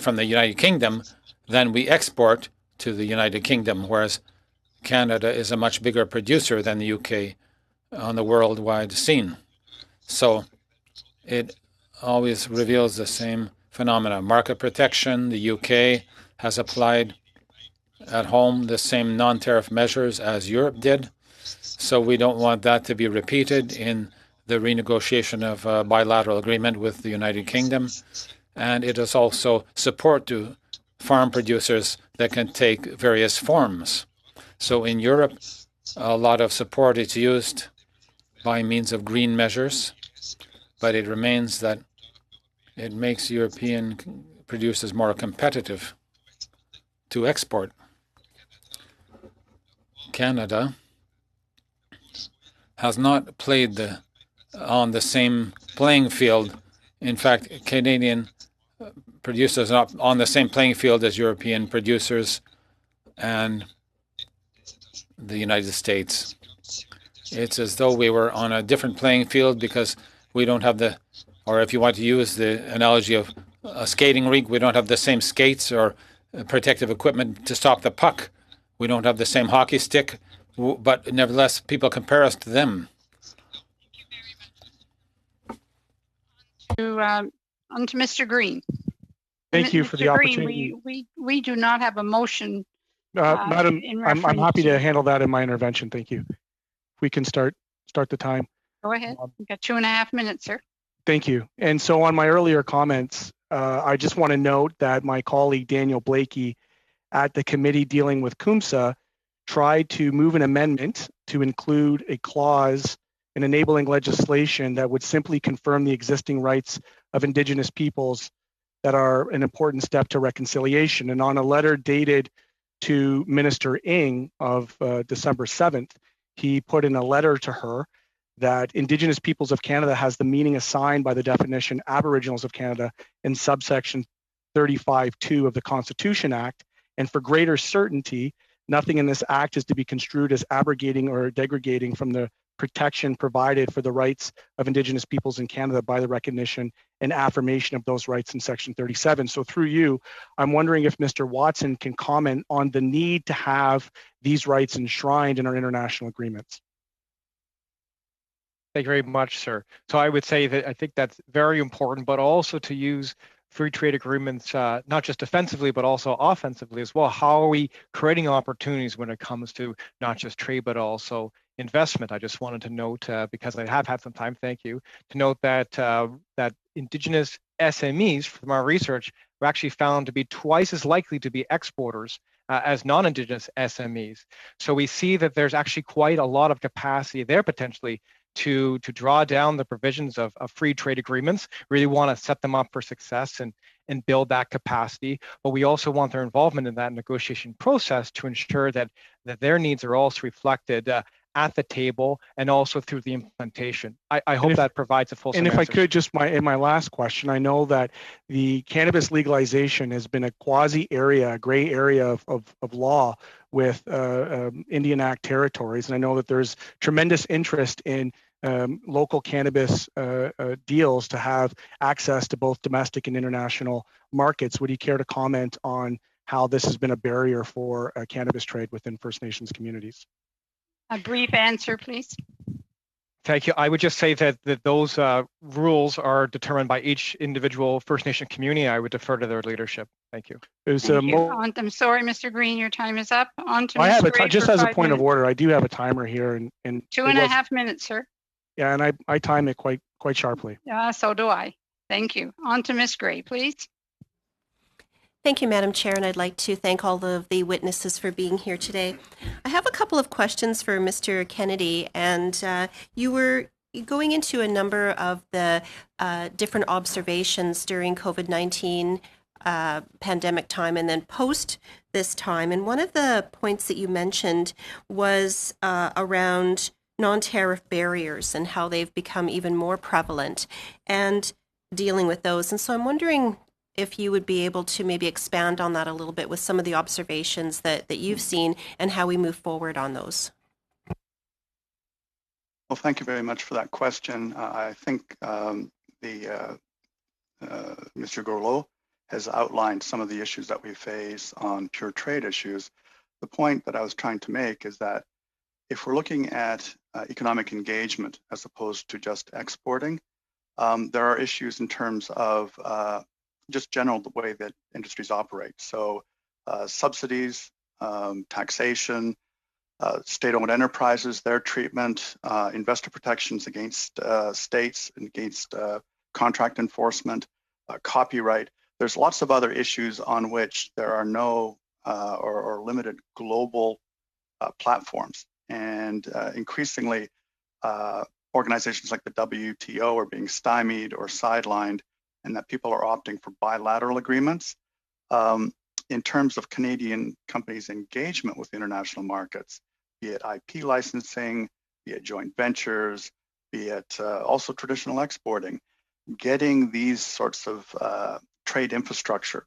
from the United Kingdom than we export to the United Kingdom, whereas Canada is a much bigger producer than the UK on the worldwide scene. So it always reveals the same phenomena. Market protection, the UK has applied at home the same non-tariff measures as Europe did. So we don't want that to be repeated in the renegotiation of a bilateral agreement with the United Kingdom. And it is also support to farm producers that can take various forms. So in Europe, a lot of support is used by means of green measures, but it remains that it makes European producers more competitive to export. Canada has not played on the same playing field. In fact, Canadian producers are not on the same playing field as European producers and the United States. It's as though we were on a different playing field because we don't have or if you want to use the analogy of a skating rink, we don't have the same skates or protective equipment to stop the puck. We don't have the same hockey stick, but nevertheless, people compare us to them. On to Mr. Green. Thank you for the opportunity. We do not have a motion. Madam, I'm happy to handle that in my intervention. Thank you. If we can start the time. Go ahead. You've got 2.5 minutes, sir. Thank you. And so on my earlier comments, I just want to note that my colleague Daniel Blakey at the committee dealing with CUMSA tried to move an amendment to include a clause in enabling legislation that would simply confirm the existing rights of Indigenous peoples that are an important step to reconciliation. And on a letter dated to Minister Ng of December 7th, he put in a letter to her that Indigenous peoples of Canada has the meaning assigned by the definition Aboriginals of Canada in subsection 35(2) of the Constitution Act. And for greater certainty, nothing in this act is to be construed as abrogating or degrading from the protection provided for the rights of Indigenous peoples in Canada by the recognition and affirmation of those rights in Section 37. So through you, I'm wondering if Mr. Watson can comment on the need to have these rights enshrined in our international agreements. Thank you very much, sir. So I would say that I think that's very important, but also to use free trade agreements, not just defensively, but also offensively as well. How are we creating opportunities when it comes to not just trade, but also investment? I just wanted to note, because I have had some time, thank you, to note that that Indigenous SMEs from our research were actually found to be twice as likely to be exporters as non-Indigenous SMEs. So we see that there's actually quite a lot of capacity there potentially to draw down the provisions of free trade agreements. Really want to set them up for success and build that capacity. But we also want their involvement in that negotiation process to ensure that their needs are also reflected at the table and also through the implementation. I hope that provides a full And if answer. I could just, in my last question, I know that the cannabis legalization has been a quasi area, a gray area of law with Indian Act territories. And I know that there's tremendous interest in local cannabis deals to have access to both domestic and international markets. Would you care to comment on how this has been a barrier for cannabis trade within First Nations communities? A brief answer, please. Thank you. I would just say that those rules are determined by each individual First Nation community. I would defer to their leadership. Thank you. I'm sorry, Mr. Green, your time is up. On to I have Ms. Gray just for as a 5 point of minutes. order, I do have a timer here, and 2.5 minutes, sir. Yeah, and I time it quite sharply. Yeah, so do I. Thank you. On to Ms. Gray, please. Thank you, Madam Chair, and I'd like to thank all of the witnesses for being here today. I have a couple of questions for Mr. Kennedy, and you were going into a number of the different observations during COVID-19 pandemic time and then post this time. And one of the points that you mentioned was around non-tariff barriers and how they've become even more prevalent. And dealing with those. And so I'm wondering if you would be able to maybe expand on that a little bit with some of the observations that you've seen and how we move forward on those. Well, thank you very much for that question. I think Mr. Gourlot has outlined some of the issues that we face on pure trade issues. The point that I was trying to make is that if we're looking at economic engagement as opposed to just exporting, there are issues in terms of just general the way that industries operate. So subsidies, taxation, state-owned enterprises, their treatment, investor protections against states and against contract enforcement, copyright. There's lots of other issues on which there are no or limited global platforms. And increasingly, organizations like the WTO are being stymied or sidelined, and that people are opting for bilateral agreements. In terms of Canadian companies' engagement with international markets, be it IP licensing, be it joint ventures, be it also traditional exporting, getting these sorts of trade infrastructure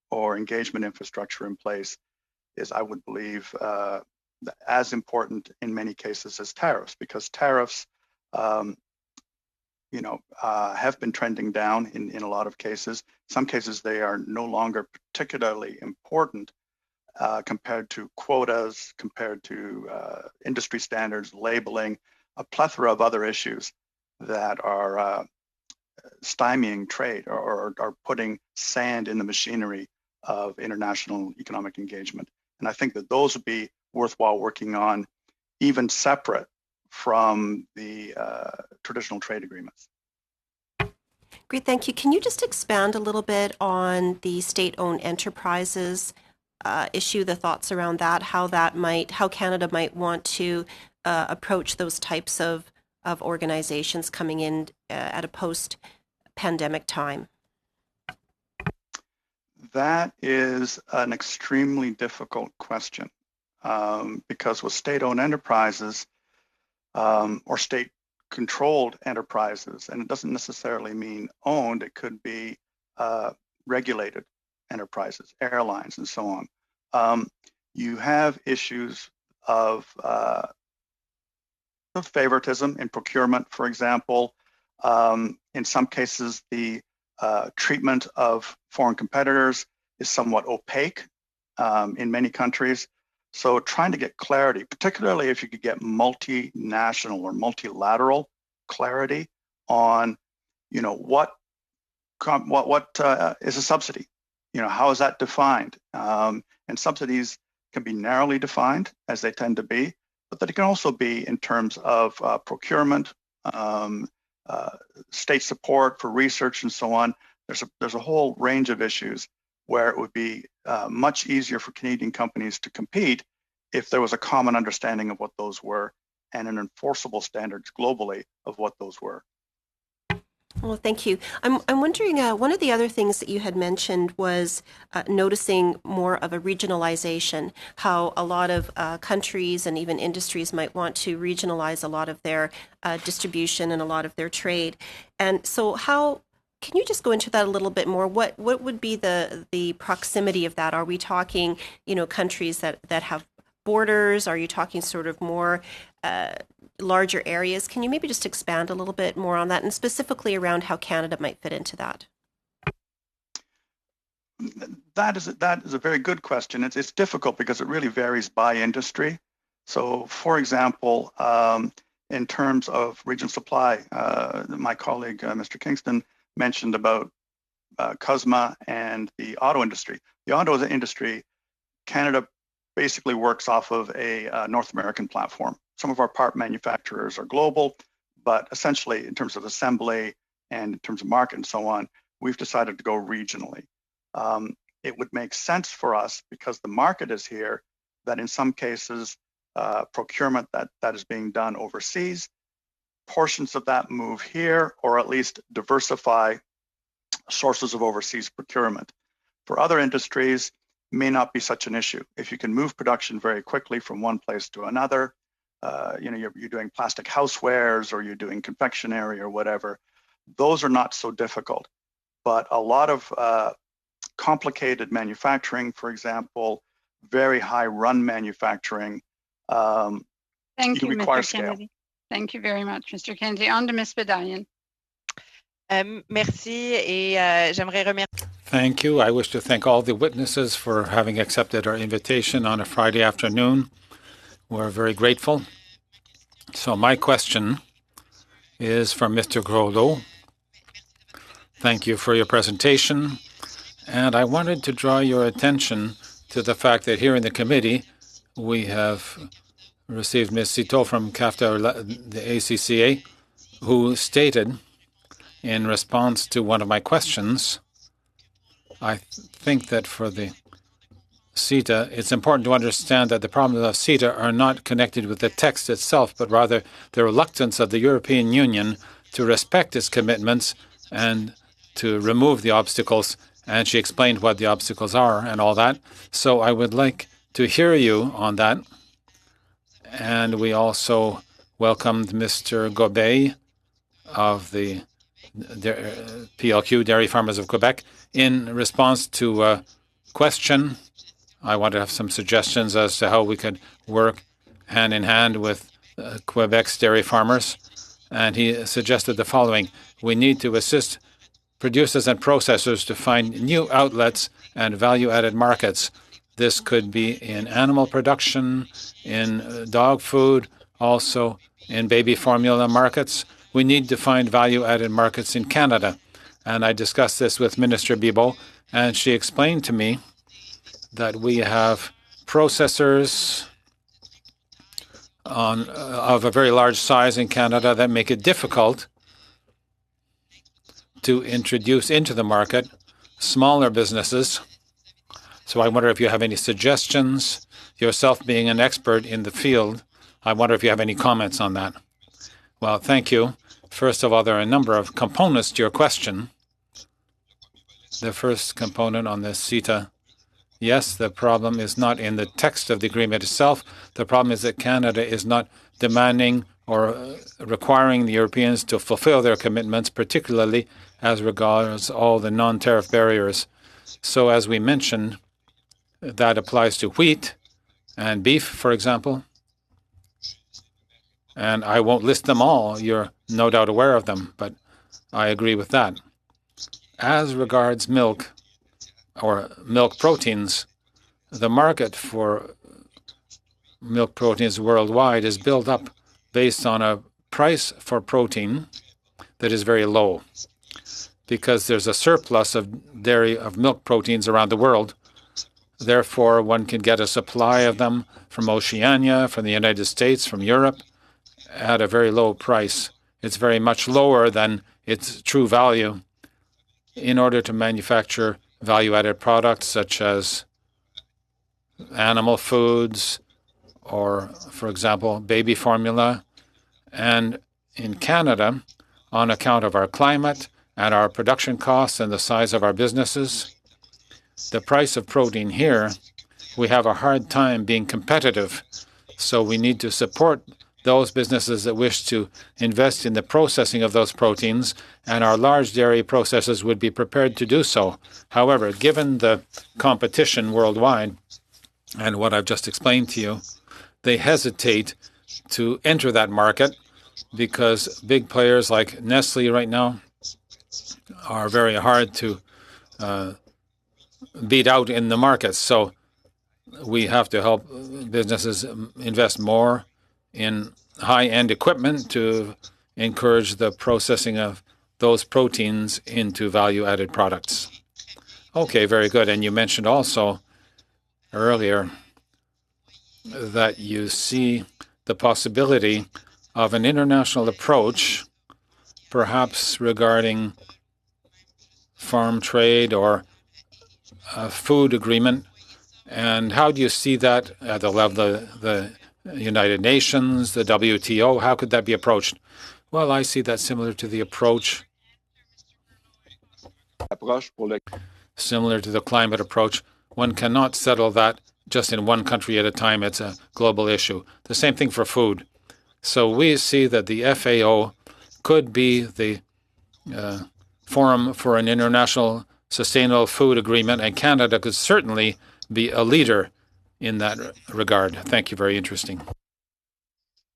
or engagement infrastructure in place is, I would believe, as important in many cases as tariffs, because tariffs, have been trending down in a lot of cases. In some cases, they are no longer particularly important compared to quotas, compared to industry standards, labeling, a plethora of other issues that are stymieing trade or are putting sand in the machinery of international economic engagement. And I think that those would be worthwhile working on, even separate from the traditional trade agreements. Great, thank you. Can you just expand a little bit on the state-owned enterprises issue, the thoughts around that, how Canada might want to approach those types of organizations coming in at a post-pandemic time? That is an extremely difficult question because with state-owned enterprises or state-controlled enterprises, and it doesn't necessarily mean owned, it could be regulated enterprises, airlines, and so on. You have issues of favoritism in procurement, for example. In some cases, the treatment of foreign competitors is somewhat opaque in many countries. So trying to get clarity, particularly if you could get multinational or multilateral clarity on, what is a subsidy? How is that defined? And subsidies can be narrowly defined, as they tend to be, but that it can also be in terms of procurement, state support for research, and so on. There's a whole range of issues where it would be much easier for Canadian companies to compete if there was a common understanding of what those were and an enforceable standards globally of what those were. Well, thank you. I'm wondering, one of the other things that you had mentioned was noticing more of a regionalization, how a lot of countries and even industries might want to regionalize a lot of their distribution and a lot of their trade. And so can you just go into that a little bit more? What would be the proximity of that? Are we talking, countries that have borders? Are you talking sort of more larger areas? Can you maybe just expand a little bit more on that, and specifically around how Canada might fit into that? That is a very good question. It's difficult because it really varies by industry. So, for example, in terms of regional supply, my colleague, Mr. Kingston, mentioned about CUSMA and the auto industry. The auto industry, Canada basically works off of a North American platform. Some of our part manufacturers are global, but essentially in terms of assembly and in terms of market and so on, we've decided to go regionally. It would make sense for us, because the market is here, that in some cases, procurement that is being done overseas, portions of that move here, or at least diversify sources of overseas procurement. For other industries, may not be such an issue. If you can move production very quickly from one place to another, you're doing plastic housewares or you're doing confectionery or whatever, those are not so difficult. But a lot of complicated manufacturing, for example, very high run manufacturing, Thank you, require Mr. scale. Kennedy. Thank you very much, Mr. Kennedy. On to Ms. Bedallion. Merci et j'aimerais remercier. Thank you. I wish to thank all the witnesses for having accepted our invitation on a Friday afternoon. We're very grateful. So my question is for Mr. Groslo. Thank you for your presentation. And I wanted to draw your attention to the fact that here in the committee, we have received Ms. Citeau from CAFTA, the ACCA, who stated in response to one of my questions, I think that for the CITA, it's important to understand that the problems of CITA are not connected with the text itself, but rather the reluctance of the European Union to respect its commitments and to remove the obstacles. And she explained what the obstacles are and all that. So I would like to hear you on that. And we also welcomed Mr. Gobet of the PLQ, Dairy Farmers of Quebec. In response to a question, I want to have some suggestions as to how we could work hand in hand with Quebec's dairy farmers. And he suggested the following. We need to assist producers and processors to find new outlets and value-added markets. This could be in animal production, in dog food, also in baby formula markets. We need to find value-added markets in Canada. And I discussed this with Minister Bibeau, and she explained to me that we have processors of a very large size in Canada that make it difficult to introduce into the market smaller businesses. So I wonder if you have any suggestions. Yourself being an expert in the field, I wonder if you have any comments on that. Well, thank you. First of all, there are a number of components to your question. The first component on the CITA, yes, the problem is not in the text of the agreement itself. The problem is that Canada is not demanding or requiring the Europeans to fulfill their commitments, particularly as regards all the non-tariff barriers. So as we mentioned, that applies to wheat and beef, for example. And I won't list them all. You're no doubt aware of them, but I agree with that. As regards milk or milk proteins, the market for milk proteins worldwide is built up based on a price for protein that is very low because there's a surplus of milk proteins around the world. Therefore, one can get a supply of them from Oceania, from the United States, from Europe, at a very low price. It's very much lower than its true value in order to manufacture value-added products such as animal foods or, for example, baby formula. And in Canada, on account of our climate and our production costs and the size of our businesses, the price of protein here, we have a hard time being competitive. So we need to support those businesses that wish to invest in the processing of those proteins, and our large dairy processors would be prepared to do so. However, given the competition worldwide and what I've just explained to you, they hesitate to enter that market because big players like Nestle right now are very hard to beat out in the markets. So we have to help businesses invest more in high-end equipment to encourage the processing of those proteins into value-added products. Okay, very good. And you mentioned also earlier that you see the possibility of an international approach, perhaps regarding farm trade or a food agreement. And how do you see that at the level of the United Nations, the WTO? How could that be approached? Well, I see that similar to the approach, similar to the climate approach. One cannot settle that just in one country at a time. It's a global issue. The same thing for food. So we see that the FAO could be the forum for an international sustainable food agreement, and Canada could certainly be a leader in that regard. Thank you. Very interesting.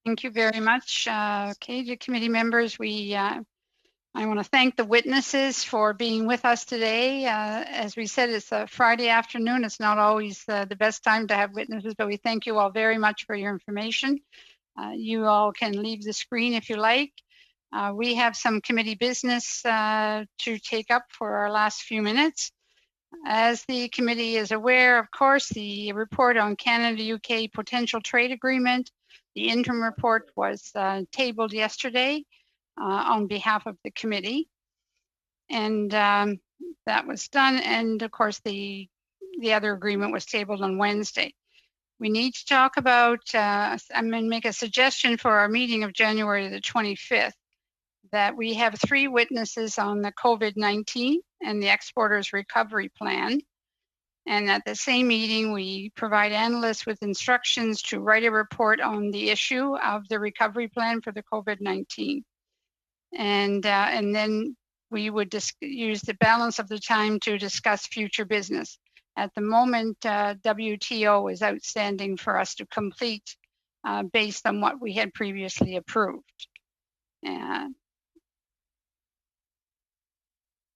Thank you very much. Okay, to committee members, I want to thank the witnesses for being with us today. As we said, it's a Friday afternoon. It's not always the best time to have witnesses, but we thank you all very much for your information. You all can leave the screen if you like. We have some committee business to take up for our last few minutes. As the committee is aware, of course, the report on Canada-UK potential trade agreement, the interim report was tabled yesterday on behalf of the committee. And that was done. And of course, the other agreement was tabled on Wednesday. We need to talk about, I'm going to make a suggestion for our meeting of January the 25th, that we have 3 witnesses on the COVID-19 and the Exporters Recovery Plan. And at the same meeting, we provide analysts with instructions to write a report on the issue of the recovery plan for the COVID-19. And then we would use the balance of the time to discuss future business. At the moment, WTO is outstanding for us to complete based on what we had previously approved.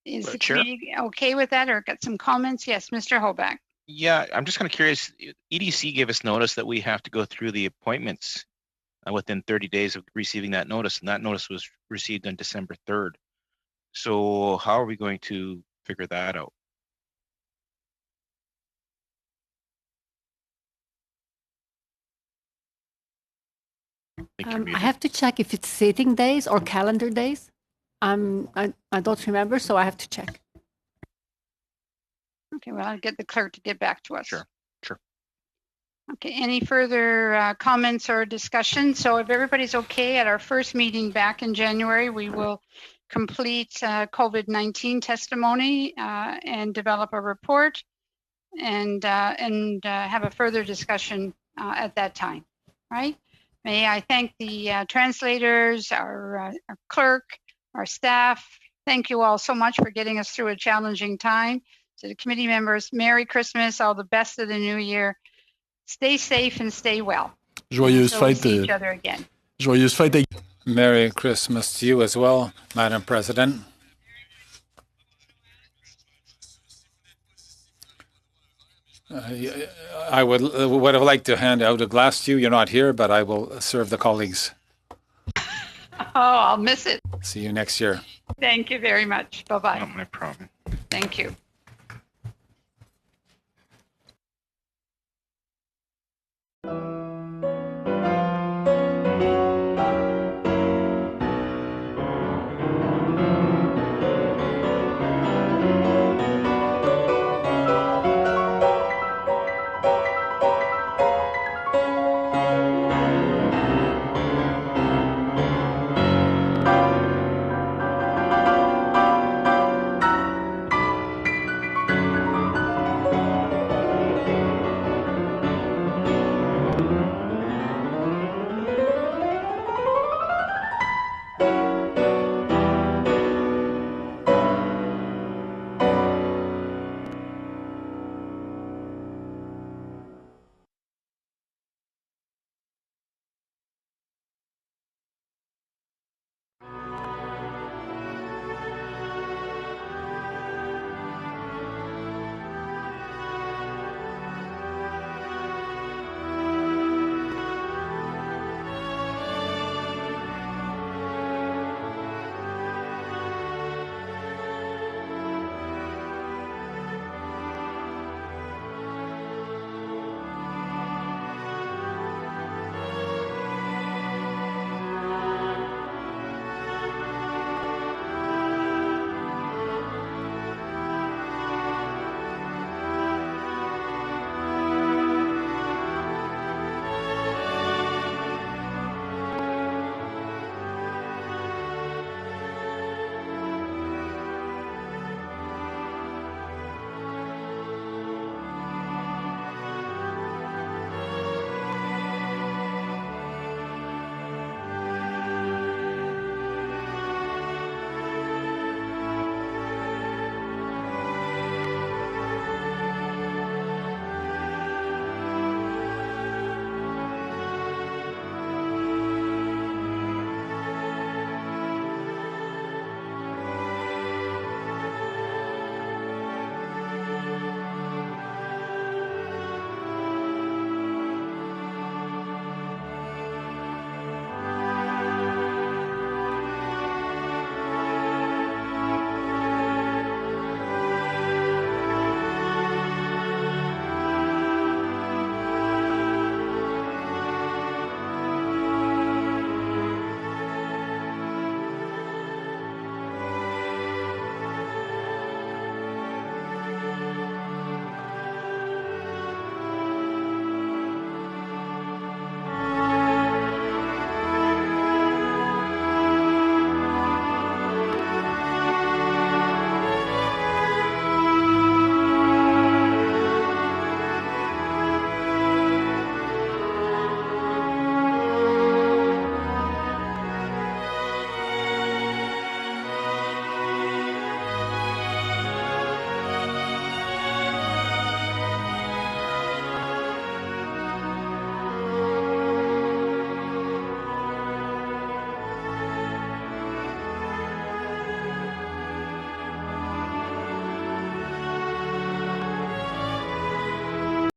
Is the committee okay with that, or got some comments? Yes, Mr. Hoback. Yeah, I'm just kind of curious. EDC gave us notice that we have to go through the appointments within 30 days of receiving that notice, and that notice was received on December 3rd. So how are we going to figure that out? I have to check if it's sitting days or calendar days. I don't remember, so I have to check. Okay, well, I'll get the clerk to get back to us. Sure. Okay, any further comments or discussion? So if everybody's okay, at our first meeting back in January, we will complete COVID-19 testimony and develop a report and have a further discussion at that time, right? May I thank the translators, our clerk, our staff. Thank you all so much for getting us through a challenging time. To the committee members, Merry Christmas, all the best of the new year. Stay safe and stay well. Joyeuse Until we fête. see each other again. Joyeuse fête. Merry Christmas to you as well, Madam President. I would have liked to hand out a glass to you. You're not here, but I will serve the colleagues. Oh, I'll miss it. See you next year. Thank you very much. Bye-bye. Not my problem. Thank you.